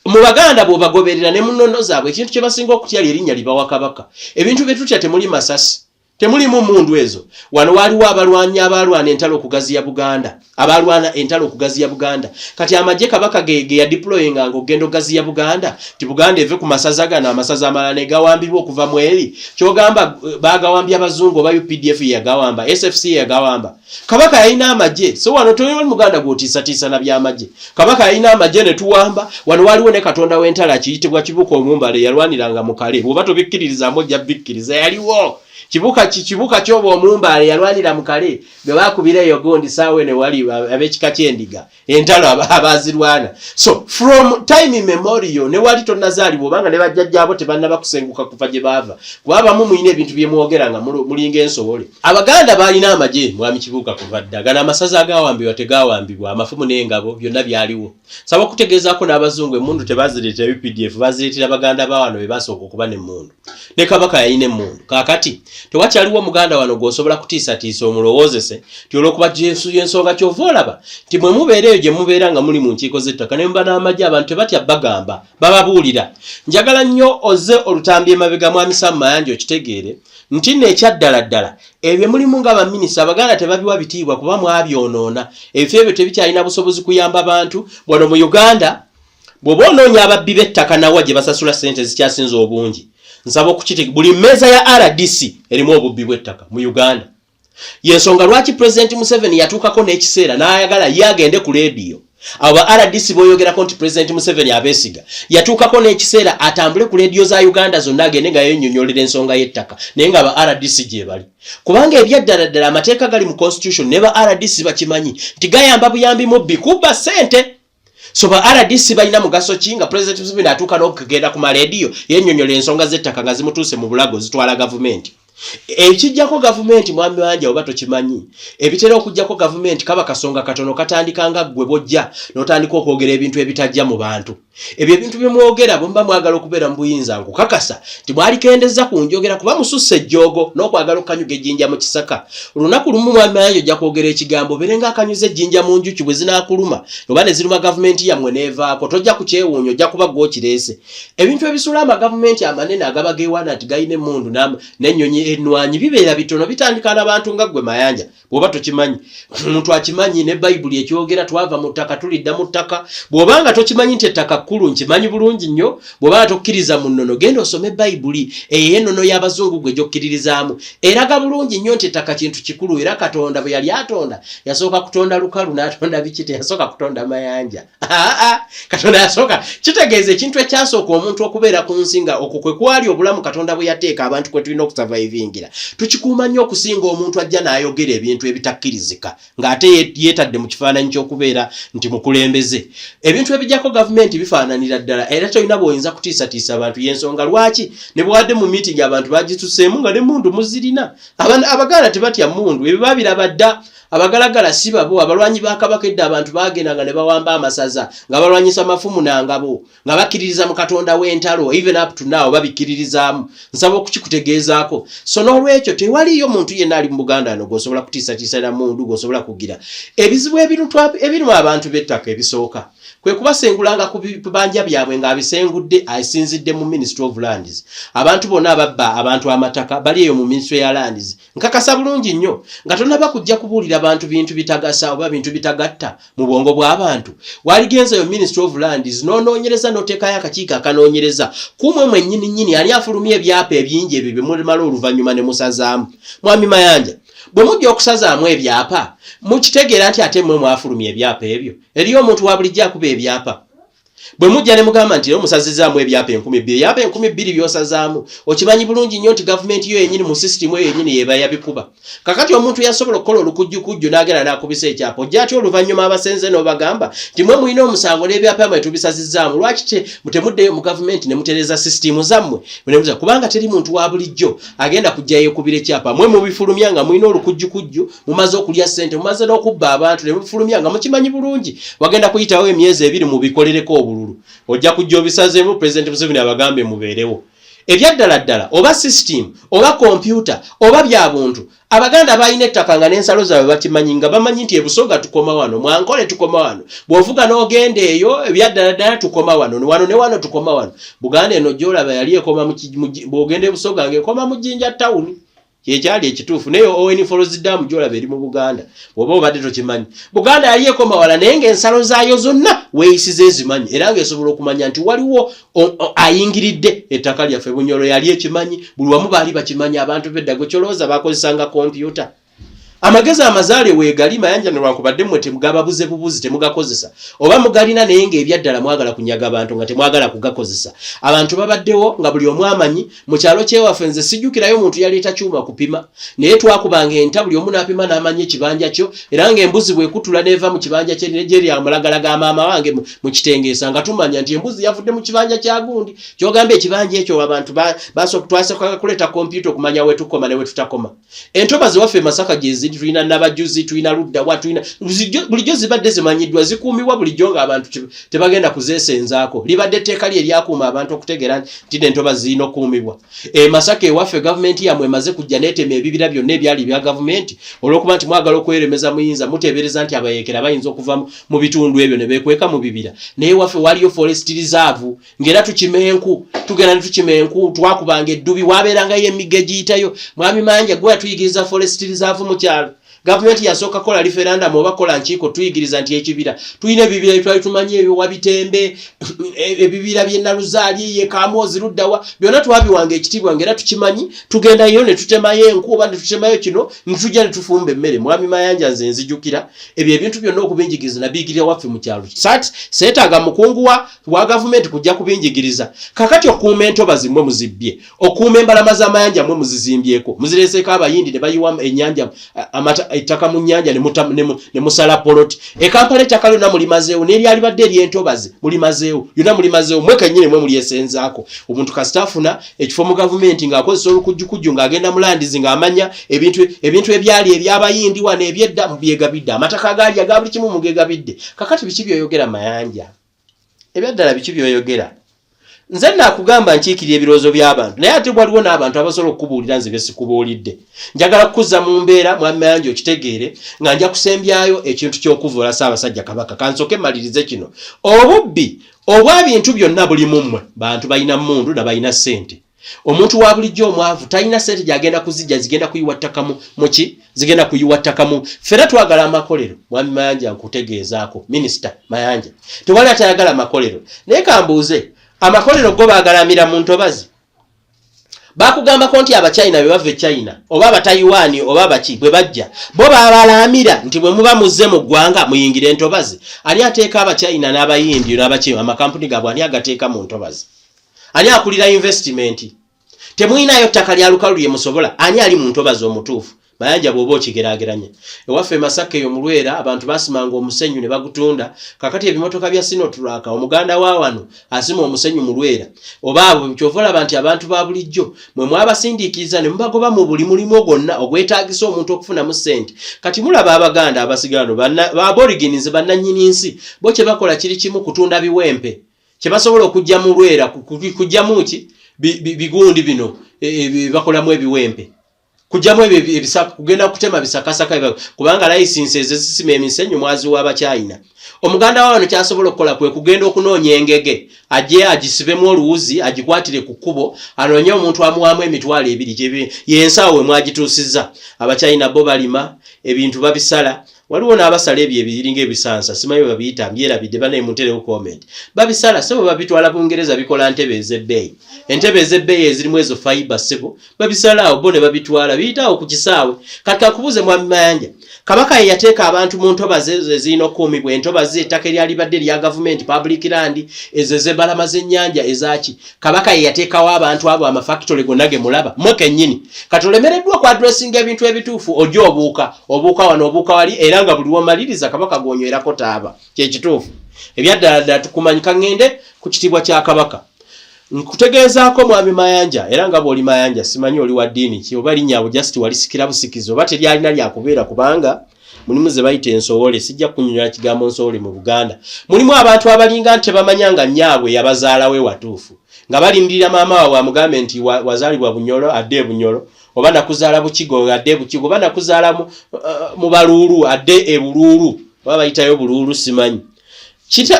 A: mu Baganda bw'obagoberera ne mu nnono zaabwe ekintu kye basinga okutya erinnya libawa Kabaka ebintu bye tutya temuli masasi temulimu mundu ezo. Wano waliwo abalwana entalo okugaziya Buganda, abalwana entalo okugaziya Buganda. Kati amagye Kabaka ge ya deployinga ngo gendo gaziya Buganda, ti Buganda eve ku masaza gana amasaza amalane gawambibwa okuva mu eri. Kyogamba bagawambya abazungu ba UPDF ya gawamba, SFC ya gawamba. Kabaka yalina amagye, so wano toyo Muganda gw'otiisatiisa na byamagye. Kabaka yalina amagye ne tuwamba, wano waliwo ne Katonda w'entalo akiyitibwa Kibuka Omumbale yalwaniranga mu kale. Bw'oba tobikkiririza mojja bikkiriza yaliwo. Kibuka kyobo Omumbale yalwanira mu kale bwe bakubira eyo gondi saawe ne wali ab'ekika ky'endiga entalo abazirwana. So from time immemorial ne wali tonnazaali bw'obanga ne bajjajjaabo tebannaba kusenguka kuva gye baava kuba abamu muyina ebintu bye mwogeranga mulinga ensobole. Abaganda baalina amagye mwami Kibuka kuva dda gana amasaza agawambibwa tegawambibwa amafumu n'engabo byonna byaliwo. Saba okutegeezaako n'abazungu emmundu tebazireetera UPDF bazireetera Baganda bawano be basooka okuba n'emmundu. Ne Kabaka yalina emmundu. Kaakati tewakyaliwo Muganda wano gw'osobola kutiisatiisa omulowoozese ti olw'okuba ensonga ky'ova olaba ti bwe mubeera eyo gye mubeera nga muli mu nkiiko z'ettaka ne muba n'amagye abantu tebatya bagamba bababuulira. Njagala nnyo ozze olutambi emabega mwami Sam Mayanja okitegeere nti nno ekyaddala ddala ebyo mulimu ng'abaminisita Abaganda tebabiwa bitiibwa kuba mwabyonoona. Ebifo ebyo tebikyalina busobozi kuyamba bantu. Wano mu Uganda bw'oba onoonya ababbi b'ettaka nawa gye basasula ssente zikyasinza obungi. Nsaba okukitegeera buli mmeeza ya RDC erimu obubbi bw'ettaka mu Uganda. Y'ensonga lwaki President Museveni yatuukako n'ekiseera n'ayagala ye agende ku leediyo. Abo RDC boyogerako nti President Museveni abeesiga. Yatuukako n'ekiseera atambule ku leediyo za Uganda zonna agende nga yennyonnyolera ensonga y'ettaka naye nga aba RDC gye bali. Kubanga ebyaddala amateeka gali mu constitution ne ba RDC bakimanyi nti gayamba buyambi mubbi kubba ssente. So ba RDC balina mugaso ki nga President Museveni atuuka n'okugenda ku maleediyo yennyonnyola ensonga z'ettaka nga zimutuuse mu bulago zitwala gavumenti. Ekijjako gavumenti mwami wanja oba tokimanyi ebitera okujjako gavumenti kaba kasonga katono katandika nga ggwe bojja n'otandika okwogera ebintu ebitajja mu bantu. Ebyo ebintu bye mwogera bwe mba mwagala okubeera mu buyinza nkukakasa tibwalikendeza ku njogera kuba mususse ejjoogo n'okwagala okukanyuga ejjinja mu kisaka. Olunaku lumu mwami wanja ojja kwogera ekigambo obeere ng'akanyuza ejjinja mu njuki bwe zinaakuluma oba ne ziruma gavumenti yammwe n'evaako tojja kukyewuunya ojja kuba gw'okireese. Ebintu ebisula amagavumenti amanene agaba geewaana nti gayina emmundu n'ennyonyi ennwanyi bibeera bitono bitandika n'abantu nga ggwe Mayanja bw'oba tokimanyi. Omuntu akimanyi ne Bayibuli ekyogera twava mu ttaka tulidda mu ttaka. Bw'obanga tokimanyi nti ettaka kkulu nkimanyi bulungi nnyo bw'obanga tokkiriza mu nnono genda osome Bayibuli eyo ennono y'abazungu gwe gy'okkiririzaamu eraga bulungi nnyo nti ettaka kintu kikulu era Katonda bwe yali atonda yasooka kutonda lukalu n'atonda biki teyasooka kutonda Mayanja. Katonda yasooka kitegeeza ekintu ekyasooka omuntu okubeera ku nsi nga okwo kwe kwali obulamu Katonda bwe yateeka abantu kwe tulina okusurvivingira. Tukikuuma nnyo okusinga omuntu ajja n'ayogera ebintu ebitakkirizika ng'ate yeetadde mu kifaananyi ky'okubeera nti mukulembeze. Ebintu ebijjako gavumenti bifaananira ddala era tolina bw'oyinza kutiisatiisa abantu. Y'ensonga lwaki ne bwadde mu meeting abantu bagituseemu nga n'emmundu muzirina. Abaganda tebatya mmundu ebyo babiraba dda. Abagalagala si babo abalwanyi ba Kabaka edda abantu bagendanga ne bawamba amasaza nga balwanyisa mafumu n'angabo nga bakkiririza mu Katonda w'entalo even up to now babikkiririzaamu. Nsaba okukikutegeezaako. So n'olwekyo tewaliyo muntu yenna ali mu Buganda ano gw'osobola kutiisatiisa na mundu gw'osobola kugira. Ebizibu ebirimu abantu b'ettaka ebisooka kwe kubasengulanga ku bibanja byabwe ng'abisengudde asinzidde mu Ministry of Lands. Abantu bonna ababba abantu amataka bali eyo mu Ministry ya Lands. Nkakasa bulungi nnyo nga tonnaba kujja kubuulira abantu bintu bitagasa oba bintu bitagatta mu bwongo bw'abantu. Waligenza yo Ministry of Lands n'onoonyereza n'oteekayo akakiiko akanoonyereza kumwe mwennyini nnyini ani afulumya ebyapa ebingi ebyo bye mumala oluvannyuma ne musazaamu. Mwami Mayanja bwe mujja okusazaamu ebyapa mukitegeera nti ate mmwe mwafulumya ebyapa ebyo eriyo omuntu wa bulijjo akuba ebyapa. Bwe mujja ne mugamba nti musazizaamu ebyapa 12,000 ebyapa 12,000 byosazaamu okimanyi bulungi nnyo nti gavumenti yo yennyini mu sisitimu eyo yennyini yeba yabikuba. Kakati omuntu yasobola okukola olukujjukujju n'agenda n'akubisa ekyapa ojja ati oluvannyuma abasenze n'obagamba nti mwe mulina omusango n'ebyapa mwe tubisazizaamu lwaki temuddeyo mu gavumenti ne mutereeza sisitimu zammwe kubanga teri muntu wa bulijjo agenda kujja yeekubira ekyapa mwe mubifulumya nga mulina olukujjukujju mumaze okulya ssente mumaze n'okubba abantu ne mubifulumya nga mukimanyi bulungi wagenda kuyitawo emyezi 2 mubikolereko obululu. Ojja kujja obisazeemu President Museveni abagambe mubeerewo. Ebyaddala ddala oba system oba computer oba bya buntu Abaganda balina ettaka nga n'ensalo zaabwe bakimanyi nga bamanyi nti ebusoga tukoma wano mwankole tukoma wano bw'ovuga n'ogenda eyo ebyaddala ddala tukoma wano ne wano tukoma wano. Buganda eno gy'olaba yali ekoma bw'ogenda ebusoga ng'ekoma mu Jjinja town Yekyali ekituufu naye Owen Falls Dam gyolaba eri mu Buganda bw'oba obadde tokimanyi. Buganda yali ekoma wala naye ng'ensalo zaayo zonna weeyisiza ezimanyi era ng'esobola okumanya nti waliwo ayingiridde ettaka lyaffe Bunyoro yali ekimanyi buli wamu baali bakimanyi abantu b'edda gwe kyolowooza bakozesanga kompyuta. Amagezi amazaale weegali Mayanja ne lwankubadde mmwe temugababuze bubuzi temugakozesa oba mugalina naye ng'ebyaddala mwagala kunyaga abantu nga temwagala kugakozesa. Abantu babaddewo nga buli omu amanyi mu kyalo kyewaffe nze sijjukirayo muntu yaleeta kyuma kupima naye twakubanga enta buli omu n'apima n'amanya ekibanja kyo era ng'embuzi bwekutula n'eva mu kibanja kye n'ejeri amulagala ga maama wange mu kitengeesa nga tumanya nti embuzi yavudde mu kibanja kya gundi kyogamba ekibanja ekyo abantu twasooka kuleeta kompyuta okumanya we tukoma ne we tutakoma. Entobazi waffe Masaka gyeziri tulina nabajuzi tulina luddawa tulina bulijjo zibadde zimanyiddwa zikuumibwa bulijjo ng'abantu tebagenda kuzeesenzaako libadde etteeka lye eryakuuma abantu okutegeera nti n'entobazi zirina okuumibwa. Masaka ewaffe gavumenti yamwe emaze kujja n'etema ebibira byonna ebyali bya gavumenti olw'okuba nti mwagala okweremeza muyinza muteebereza nti abayeekera bayinza okuva mu bitundu ebyo ne beekweka mu bibira naye waffe waliyo forest reserve ng'era tukima enku tugenda ne tukima enku twakubanga eddubi waabeerangayo emigga egiyitayo mwami Mayanja gwe yatuyigiriza forest reserve mu kyalo. Gavumenti yasooka kola referendum oba kola nkiiko tuyigiriza nti ekibira tulina ebibira twali tumanyi ebyo Wabitembe ebibira by'e Naluzaali ye Kamoozi luddawa byonna twabiwanga ekitiibwa ng'era tukimanyi tugendayo ne tutemayo enku oba ne tutemayo kino ne tujja ne tufumba emmere. Mwami Mayanja nze nzijukira ebyo ebintu byonna okubinjigiriza nabiyigirira waffe mu kyalo seetaaga mukungu wa gavumenti kujja kubinjigiriza. Kakati okuuma entobazi mmwe muzibbye okuuma embalama za Mayanja mmwe muzizimbyeko muzireeseeko abayindi ne bayiwa ennyanja ettaka mu nnyanja ne musala poloti Kampala ettaka lyonna mulimazeewo n'eryali badde ery'entobazi mulimazeewo yonna mulimazeewo mwe kennyini mwe mulyesenzaako. Omuntu kasita afuna ekifo mu gavumenti ng'akozesa olukujjukujju ng'agenda mu landizi ng'amanya ebintu ebyali eby'abayindi wano ebyedda mu byegabidde amataka agaali aga buli kimu mugegabidde. Kakati biki byoyogera Mayanja ebyaddala biki byoyogera? Nze nakugamba nkiikirira ebirowoozo by'abantu naye ate waliwo n'abantu abasobola okukubuulira nze besikubuulidde. Njagala kukuzza mu mbeera Mwami Mayanja okitegeere nga nja kusembyayo ekintu ky'okuvvoola Ssaabasajja Kabaka. Kansooke malirize kino obubbi obw'ebintu byonna buli mu mmwe bantu balina mmundu na balina ssente. Omuntu wa bulijjo omwavu talina ssente gy'agenda kuzijja zigenda kuyiwa ttaka muki zigenda kuyiwa ttaka mu ffera twagala amakolero. Mwami Mayanja nkutegeezaako Minisita Mayanja tewali atayagala amakolero naye kambuuze amakolero go baagalamira mu ntobazi bakugambako nti Abachina be bava e China oba Abataiwani oba abaki bwe bajja bo babalamira nti bwe muba muzze mu ggwanga muyingire entobazi. Ani ateeka Abachina n'Abayindi n'abaki amakampuni gaabwe ani agateeka mu ntobazi? Ani akulira investment? Temuyinayo ttaka lya lukalu lye musobola ani ali mu ntobazi omutuufu? Mayanja bw'oba okigerageranye ewaffe Masaka eyo mu Lwera abantu basimanga omusenyu ne bagutunda. Kakati ebimotoka bya Sinotulaka omuganda wa wano asima omusenyu mu Lwera oba abo kyovola nti abantu ba bulijjo mwe mwabasindiikiriza ne mubagoba mu buli mulimu gwonna ogwetaagisa omuntu okufunamu ssente. Kati mulaba Abaganda abasigano ba Aborigines bannannyini nsi bo kye bakola kiri kimu kutunda biwempe kye basobola okujja mu Lwera kujjamu ki bigundi bino bakolamu ebiwempe kujamu ebisaka kugenda kutema bisakasaka kubanga license ezisima emisenyu mwazi w'Abachina. Omuganda wano kyasobola okukola kwe kugenda okunoonya engege ajje agisibemu oluwuzi agikwatire ku kkubo anoonye omuntu amuwaamu emitwalo ebiri yensawo we mwagituusizza. Abachina bo balima ebintu babisala waliwo n'abasala ebyo ebiringa ebisansa simanyi bwe babiyita mbyerabidde banaye munterewo comment babisala sebo babitwala Bungereza bikola ntebe ez'ebbeeyi entebe ez'ebbeeyi ezirimu ezo fiber sebo babisala awo bo ne babitwala biyitawo ku kisaawe. Kati kakubuuze Mwami Mayanja Kabaka ye yateeka abantu mu ntobazi ezo ezirina okuumibwa entobazi ettaka eryali badde erya gavumenti public land ezo ez'embalama z'ennyanja ezaki Kabaka ye yateekawo abantu abo amafactory gonna ge mulaba mwe kennyini. Kati olemereddwa ku addressinga ebintu ebituufu ojja obuuka wano obuuka wali era nga buli womaliriza Kabaka gw'onywerako taaba kyekituufu. Ebyaddala tukumanyi kangende ku kitiibwa kya Kabaka nkutegeezaako Mwami Mayanja era nga bw'oli Mayanja simanyi oli wa ddiini ki oba linnyaabwe just walisikira busikizi oba teryalina lyakubeera kubanga mulimu ze bayita ensowole sijja kunyonyola kigambo nsowole mu Buganda. Mulimu abantu abalinga nti tebamanya nga nnyaabwe yabazaalawe watuufu nga balindirira maama waabwe amugambe nti wazaalibwa Bunyoro adde Bunyoro oba nakuzaala Bukigo adde Bukigo oba nakuzaala mu Baluulu adde e Buluulu oba bayitayo Buluulu simanyi.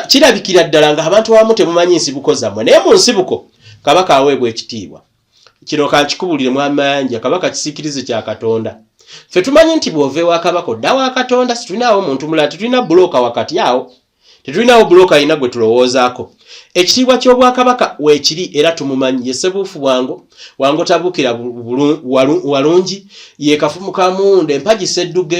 A: Kirabikira ddala nga abantu abamu temumanyi nsibuko zammwe naye mu nsibuko Kabaka aweebwa ekitiibwa. kino kankikubulire mwami Mayanja Kabaka kisiikirize kya Katonda. Ffe tumanyi nti bw'ova ewa Kabaka odda wa Katonda, situlinawo omuntu mulala, tetulina buloka wakati awo, tetulinawo buloka alina gwe tulowoozaako. Ekitiibwa ky'Obwakabaka weekiri era tumumanyi ye Ssebuufu Wango tabuukira walungi ye Kafumu ka Munda empagi Sseddugge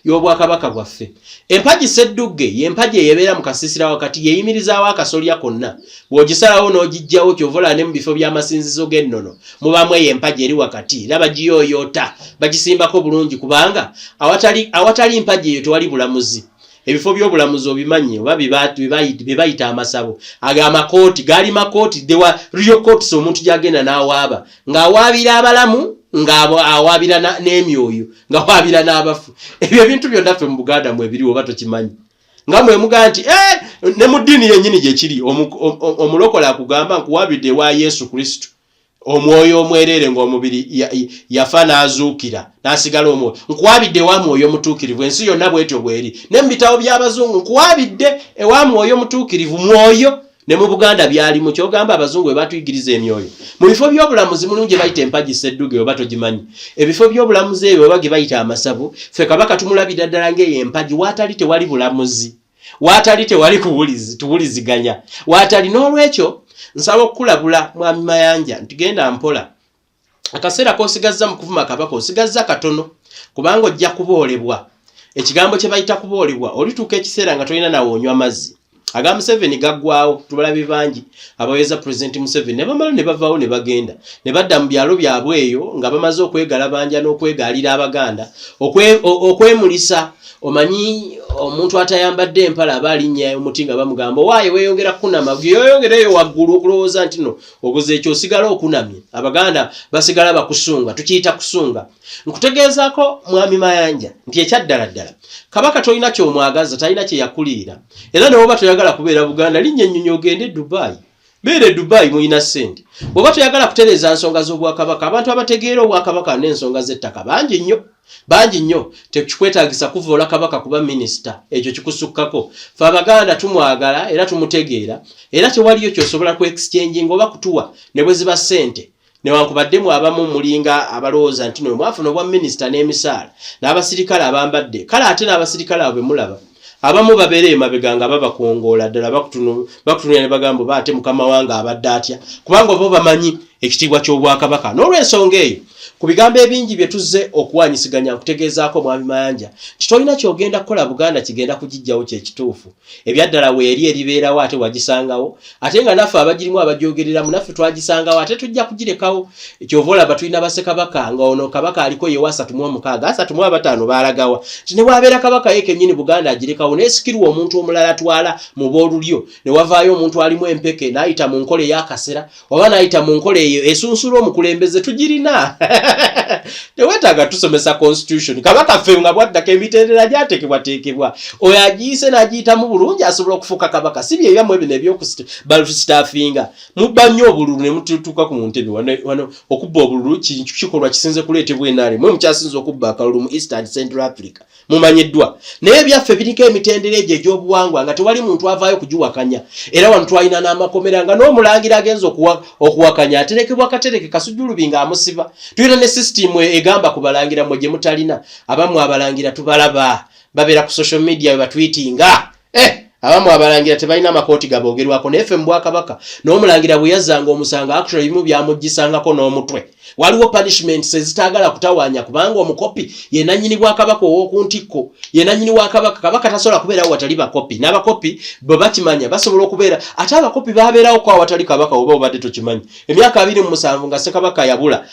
A: y'Obwakabaka bwaffe. Empagi Sseddugge y'empagi eyebeera mu kasiisira wakati yeeyimirizaawo akasolya konna. Bw'ogisalawo n'ogijjawo Kuvvoola ne mu bifo by'amasinzizo g'ennono mubaamu eyo empagi eri wakati era bagiyooyoota bagisimbako bulungi kubanga awatali mpagi eyo tewali bulamuzi. Ebifo by'obulamuzi obimanyi oba bibayita amasabo amakooti gaali makooti they were real courts omuntu gyagenda n'awaaba ng'awaabira abalamu ng'awaabira n'emyoyo ng'awaabira n'abafu. Ebyo ebintu byonna ffe mu Buganda mwe biriwo oba tokimanyi nga mwe mugaa nti ne mu ddiini yennyini gye kiri omulokola akugamba nkuwaabidde ewa Yesu Kristo omwoyo omwerere ng'omubiri yafa n'azuukira n'asigala omwoyo nkuwaabidde ewa mwoyo omutuukirivu ensi yonna bwetyo bweri ne mu bitabo by'Abazungu nkuwaabidde ewa mwoyo omutuukirivu mwoyo ne mu Buganda byalimu kyogamba Abazungu bwe batuyigiriza emyoyo. Mu bifo by'obulamuzi mulungi gye bayita empagi Sseddugge oba togimanyi. Ebifo by'obulamuzi ebyo oba ge bayita amasabo ffe Kabaka tumulabira ddala ng'eyo empagi waatali tewali bulamuzi waatali tewali tuwuliziganya waatali. N'olwekyo nsaba okukulabula mwami Mayanja ntigenda mpola akaseera k'osigazza mu kuvuma Kabaka osigazza katono kubanga ojja kuboolebwa. Ekigambo kye bayita kuboolebwa olituuka ekiseera nga tolina nawe onywa mazzi. Aga Museveni gaggwaawo tubalabe bangi abaweza President Museveni ne bamala ne bavaawo ne bagenda ne badda mu byalo byabwe eyo nga bamaze okwegalabanja n'okwegaalira Abaganda okwemulisa. Omanyi omuntu atayambadde empala aba alinnya omuti nga bamugamba waaye weeyongera kunama yoyongereyo waggulu okulowooza nti no oguze ekyo osigala okunamye. Abaganda basigala bakusunga tukiyita kusunga. Nkutegeezaako mwami Mayanja nti ekyaddala ddala Kabaka tolina ky'omwagaza talina kye yakulira era ne bw'oba toyagala kubeera Buganda linnya ennyonyi ogende Dubai beere Dubai muyina ssente. Bw'oba toyagala kutereeza nsonga z'Obwakabaka abantu abategeera Obwakabaka n'ensonga z'ettaka bangi nnyo tekikwetaagisa kuvvoola Kabaka kuba minisita ekyo kikusukkako. Ffe Abaganda tumwagala era tumutegeera era tewaliyo kyosobola ku exchange oba kutuwa ne bwe ziba ssente newankubadde abamu mulinga abalowooza nti no mwafuna obwa minisita n'emisaala n'abasirikale abambadde kale ate n'abasirikale abo bwe mulaba abamu babeera emabega nga babakongoola ddala bakutunira ne bagamba baate mukama wange abadde atya kubanga bo bamanyi ekitiibwa ky'Obwakabaka. N'olw'ensonga eyo ku bigambo ebingi bye tuzze okuwanyisiganya nkutegeezaako mwami Mayanja nti tolina kyogenda kukola Buganda kigenda kugijjawo kyekituufu. Ebyaddala weeri eribeerawo ate wagisangawo ate nga naffe abagirimu abagyogereramu naffe twagisangawo ate tujja kugirekawo. Kyova olaba tulina Bassekabaka nga ono Kabaka aliko yewa 36 35 baalagawa nti ne bwabeera Kabaka ye kennyini Buganda agirekawo neesikirwa omuntu omulala atwala mu boolulyo ne wavaayo omuntu alimu empeke n'ayita mu nkola ey'akasera oba n'ayita mu nkola eyo esunsula omukulembeze tugirina. Teweetaaga tusomesa constitution. Kabaka ffe nga bwaddako emitendera gyateekebwateekebwa oyo agiyise n'agiyitamu bulungi asobola okufuuka Kabaka. Si bye byammwe bino ebyokustaffinga mubba nnyo obululu ne mututuuka ku muntebe wano okubba obululu kikolwa kisinze kuleetebwa enaale mwe mukyasinza okubba akalulu mu East and Central Africa mumanyiddwa. Naye byaffe biriko emitendera egyo egy'obuwangwa nga tewali muntu avaayo kugiwakanya era wano twalina n'amakomera nga n'omulangira agenza okuwakanya aterekebwa katereke kasujjulubi nga amusiba. Tulina ne system egamba kubalangira mwe gye mutalina abamu abalangira tubalaba babeera ku social media we batweetinga abamu abalangira tebalina amakooti gaboogerwako naye ffe mu Bwakabaka n'omulangira bwe yazanga omusanga actually bimu byamuggisangako n'omutwe. Waliwo punishments ezitaagala kutawaanya kubanga omukopi ye nannyini Bwakabaka ow'okuntikko ye nannyini wa Kabaka. Kabaka tasobola kubeerawo watali bakopi n'abakopi bwe bakimanya basobola okubeera ate abakopi baabeerawo ko awatali Kabaka oba obadde tokimanyi. Emyaka 27 nga Ssekabaka yabula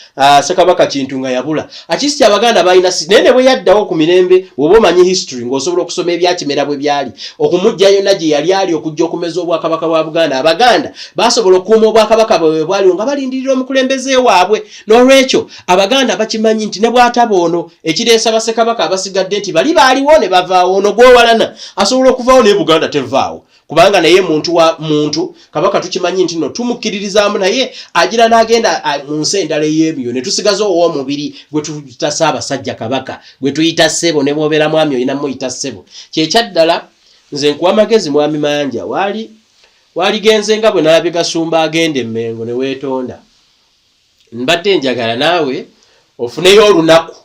A: Ssekabaka Kintu nga yabula akisi Abaganda balina nene bwe yaddawo ku mirembe oba omanyi history ng'osobola okusoma ebyakimera bwe byali okumujja yonna gye yali ali okujja okumeza Obwakabaka bwa Buganda. Abaganda basobola okuuma Obwakabaka bwe bwali nga balindirira omukulembeze waabwe. N'olwekyo Abaganda bakimanyi nti ne bw'ataba ono ekireesa Bassekabaka abasigadde nti bali baaliwo ne bavaawo ono gw'owalana asobola okuvaawo naye Buganda tevaawo kubanga naye muntu Kabaka tukimanyi nti no tumukkiririzaamu naye agira n'agenda mu nsi endala ey'ebyo ne tusigaza ow'omubiri gwe tuyita Ssaabasajja Kabaka gwe tuyita ssebo ne bw'obeera mwami olina muyita ssebo. Kyekyaddala nze nkuwa amagezi mwami Mayanja waligenze nga bwe nalabye Gasumba agenda Emmengo ne weetonda mbadde njagala naawe ofuneyo olunaku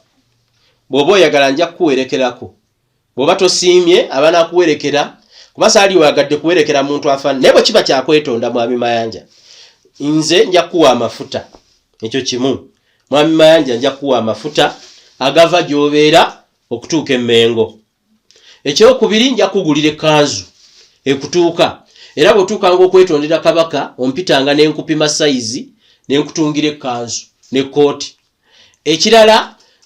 A: bw'oba oyagala nja kuwerekerako bw'oba tosiimye abanakuwerekera kuba saali wagadde kuwerekera muntu afaana naye bwe kiba kyakwetonda mwami Mayanja nze nja kuwa amafuta ekyo kimu mwami Mayanja nja kuwa amafuta agava gy'obeera okutuuka Emmengo ekyokubiri nja kugulira ekkanzu ekutuuka era bw'otuukanga okwetondera Kabaka ompitanga n'enkupima sayizi n'enkutungira ekkanzu n'ekkooti ekirala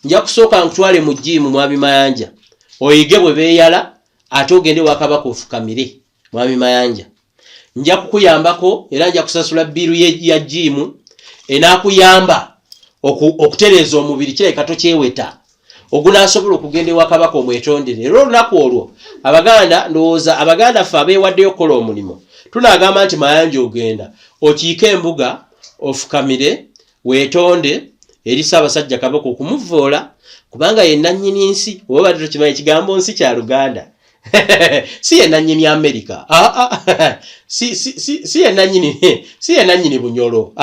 A: nja kusooka nkutwale mu jjiimu mwami Mayanja oyige bwe beeyala ate ogende wa Kabaka ofukamire mwami Mayanja nja kukuyambako era nja kusasula bbiiru ya jjiimu enaakuyamba okutereeza omubiri kirabika tokyeweta ogunaasobola okugenda ewa Kabaka omwetondere era olunaku olwo Abaganda ndowooza Abaganda ffe abeewaddeyo okukola omulimu tunaagamba nti Mayanja ogenda okiike embuga ofukamire weetonde eri Ssaabasajja Kabaka okumuvvoola kubanga ye nannyini nsi oba badde tokimanyi ekigambo nsi kya Luganda si ye nannyini America si ye nannyini Bunyolo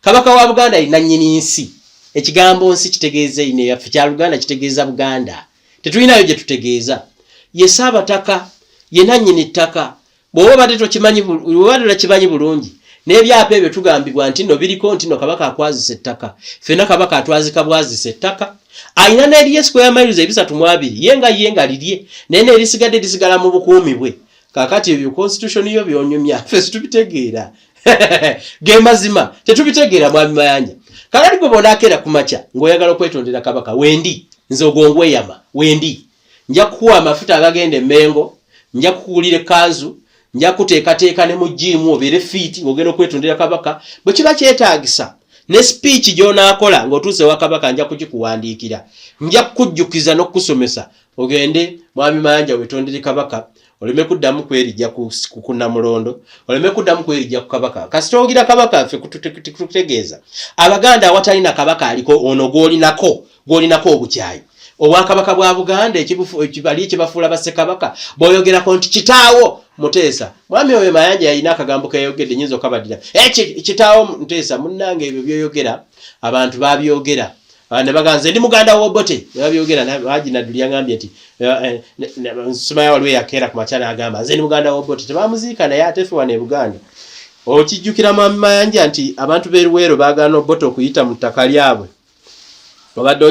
A: Kabaka wa Buganda ye nannyini nsi ekigambo nsi kitegeeza ine yaffe kya Luganda kitegeeza Buganda tetulinayo gye tutegeeza ye Ssaabataka ye nannyini ttaka bw'oba badde tokimanyi bulungi n'ebyapa ebyo tugambibwa nti no biriko nti no Kabaka akwazisa ettaka ffenna Kabaka atwazika bwazisa ettaka ayina n'eriye square miles 320 yenga lirye naye n'erisigadde lisigala mu bukuumi bwe kaakati ebyo constitution yo byonyumya ffe situbitegeera ge mazima tetubitegeera mwami Mayanja kale gwe bonakeera ku makya ng'oyagala okwetondera Kabaka wendi nze ogwongweyama wendi nja kukuwa amafuta agagenda Emmengo nja kukugulira ekkanzu nja kuteekateeka ne mu jjiimu obeere fiiti ng'ogenda okwetondera Kabaka bwe kiba kyetaagisa ne speech gy'onaakola ng'otuuse wa Kabaka nja kugikuwandiikira nja kukujjukiza n'okusomesa ogende mwami Mayanja wetondere Kabaka oleme kuddamu kwerijja ku Namulondo oleme kuddamu kwerijja ku Kabaka kasita ogira Kabaka ffe kututegeeza Abaganda awatali na Kabaka aliko ono gw'olinako obukyayi obwakabaka bwa Buganda ekibali ekibafuula basse Kabaka bw'oyogerako nti kitaawo Muteesa mwami oyo Mayanja yalina akagambo keyogedde nyinza okabadira kitaawo Muteesa munnange ebyo byoyogera abantu babyogera ne baganze ndi muganda w'Obote babyogera Hajinaduli yangambye nti Sumaya waliwe yakeera ku makyana agamba nze ndi muganda w'Obote tebamuziika naye ate ffe wano e Buganda okijjukira mwami Mayanja nti abantu b'e Luweero baagaana Obote okuyita mu ttaka lyabwe obadde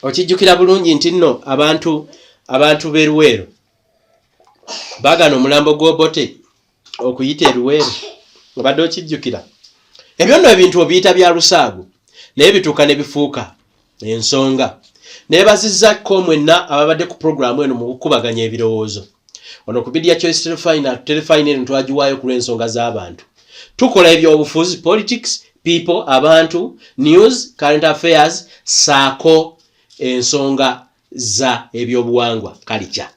A: okijjukira bulungi nti nno abantu b'e Luweero baagaana omulambo gw'Obote okuyita e Luweero obadde okijjukira ebyo nno ebintu obiyita bya lusaago naye bituuka ne bifuuka ensonga neebazizzaako mwenna ababadde ku puroguramu eno mu kukubaganya ebirowoozo ono ku Media Choice Telefine eno twagiwaayo ku lw'ensonga z'abantu tukola ebyobufuzi politics people abantu news current affairs Ssaako ensonga za ebyobuwangwa culture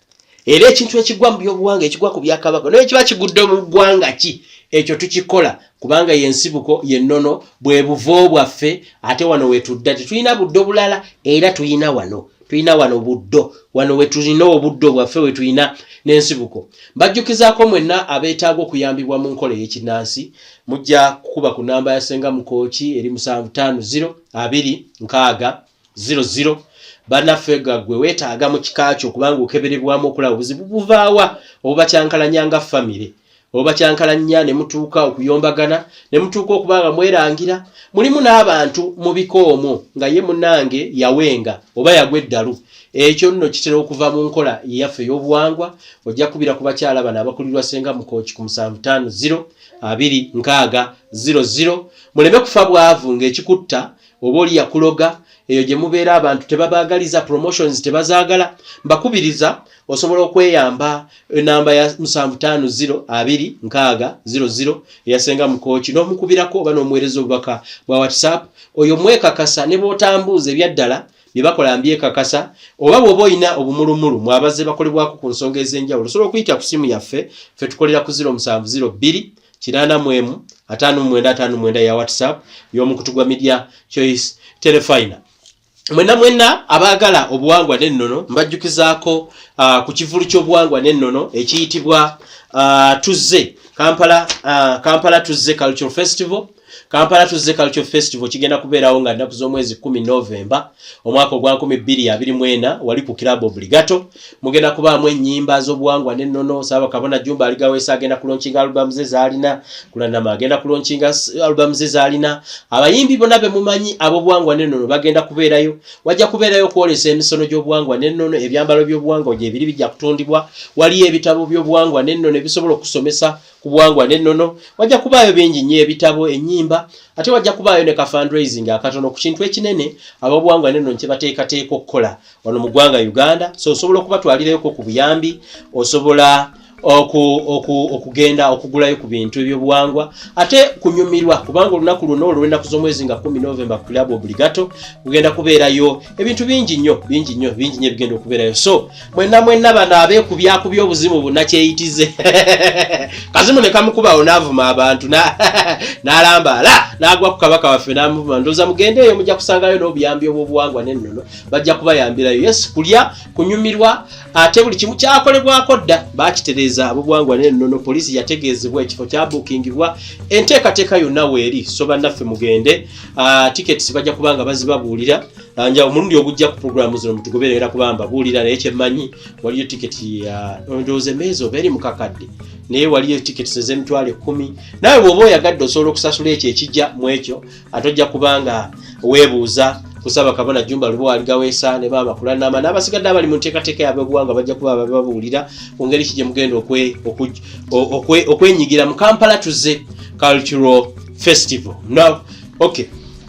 A: era ekintu ekigwa mu byobuwangwa ekigwa ku bya Kabaka naye kiba kigudde mu ggwanga ki ekyo tukikola kubanga yensibuko yennono bwe buvo bwaffe ate wano wetudda tetulina buddo bulala era tulina wano buddo wano wetulina obuddo bwaffe wetulina n'ensibuko mbajjukizaako mwenna abeetaaga okuyambibwa mu nkola ey'ekinnansi mujja kukuba ku namba ya Senga Mukooki eri 75026000 bannaffe gwe weetaaga mu kika kyo kubanga okeberebwamu okulaba obuzibu buvaawa obuba kyankalanyanga famire oba kyankalanya ne mutuuka okuyombagana ne mutuuka okubanga mwerangira mulimu n'abantu mu bikoomo nga ye munnange yawenga oba yagwa eddalu ekyo nno kitera okuva mu nkola yaffe ey'obuwangwa ojja kubira ku bakyala bano abakulirwa Senga Mukooki ku 75026000 muleme kufa bwavu ng'ekikutta oba oli yakuloga eyo gye mubeera abantu tebabaagaliza promotions tebazaagala mbakubiriza osobola okweyamba enamba ya 75026000 eya Senga Mukooki n'omukubirako oba n'omuweereza obubaka bwa WhatsApp oyo mwekakasa ne bw'otambuuza ebyaddala bye bakola mbyekakasa oba bw'oba olina obumulumulu mwabaze bakolebwako ku nsonga ez'enjawulo osobola okuyita ku simu yaffe ffe tukolera ku 0702 84559 ya WhatsApp y'omukutu gwa Media Choice Telefine mwenna abaagala obuwangwa n'ennono mbajjukizaako ku kivulu ky'obuwangwa n'ennono ekiyitibwa Tuzze Kampala Tuzze Cultural Festival. Kampala Tuzze Cultural Festival kigenda kubeerawo nga nnaku z'omwezi 10 Novemba omwaka ogwa 2024 wali ku Kirabo Obligato. Mugenda kubaamu ennyimba z'obuwangwa n'ennono. Ssaabakabona Jumba aligaweesa agenda kulonkinga alubamu ze z'alina, Kulanama agenda kulonkinga alubamu ze z'alina. Abayimbi bonna be mumanyi ab'obuwangwa n'ennono bagenda kubeerayo. Wajja kubeerayo okwolesa emisono gy'obuwangwa n'ennono, ebyambalo by'obuwangwa gye biri bijja kutundibwa. Waliyo ebitabo by'obuwangwa n'ennono ebisobola okusomesa ku buwangwa n'ennono. Wajja kubaayo bingi nnyo ebitabo, ennyimba, ate wajja kubaayo ne ka fundraising akatono ku kintu ekinene ab'obuwangwa n'ennono kye bateekateeka okukola wano mu ggwanga Uganda. So osobola okubatwalirayoko ku buyambi, osobola okugenda okugulayo ku bintu ebyobuwangwa, ate kunyumirwa kubanga olunaku luno olw'ennaku z'omwezi nga 10 Novemba ku Kirabo Obligato kugenda kubeerayo ebintu bingi nnyo bigenda okubeerayo. So mwenna bano abeekubyakubya obuzimu bunnakyeyitize kazimu ne kamukubaawo n'avuma abantu n'alambaala n'agwa ku kabaka waffe n'amuvuma. Ndowooza mugendeeyo mujja kusangayo n'obuyambi obw'obuwangwa n'ennono bajja kubayambirayo. Yes, kulya, kunyumirwa, ate buli kimu kyakolebwako dda bakitereeza ab'obuwangwa n'ennono. Poliisi yategeezebwa, ekifo kyabuukingibwa, enteekateeka yonna weeri. So bannaffe mugende, tickets bajja kubanga bazibabuulira anja omulundi ogujja ku programu zino mutugoberera kubamba buulira. Naye kyemmanyi waliyo tiketi ya ndowooza M.i.S.O eri mu kakadde, naye waliyo tiketi ez'emitwalo 10. Nawe bw'oba oyagadde osobola okusasula ekyo ekijja mu ekyo, ate ojja kubanga weebuuza ku Ssaabakabona Jumba Lubo aligaweesa ne Maama Kulanama n'abasigadde abali mu nteekateeka y'abeggwanga bajja kuba babuulira ku ngeri ki gye mugenda okwenyigira mu Kampala Tuzze Cultural Festival. Now, okay,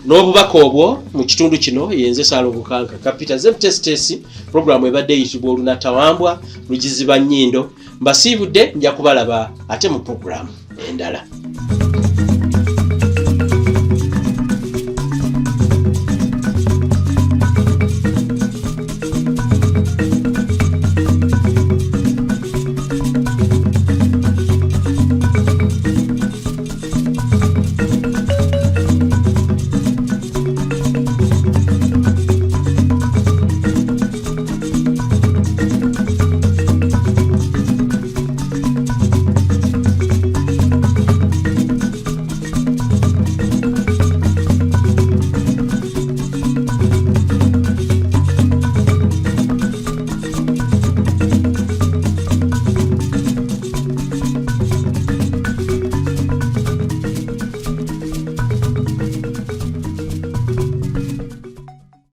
A: n'obubaka obwo mu kitundu kino yenze Saalongo Kankaka Peter Zeptestesi. Programu ebadde eyitibwa Olunatawambwa Lugiziba Nnyindo. Mbasiibudde, nja kubalaba ate mu programu endala.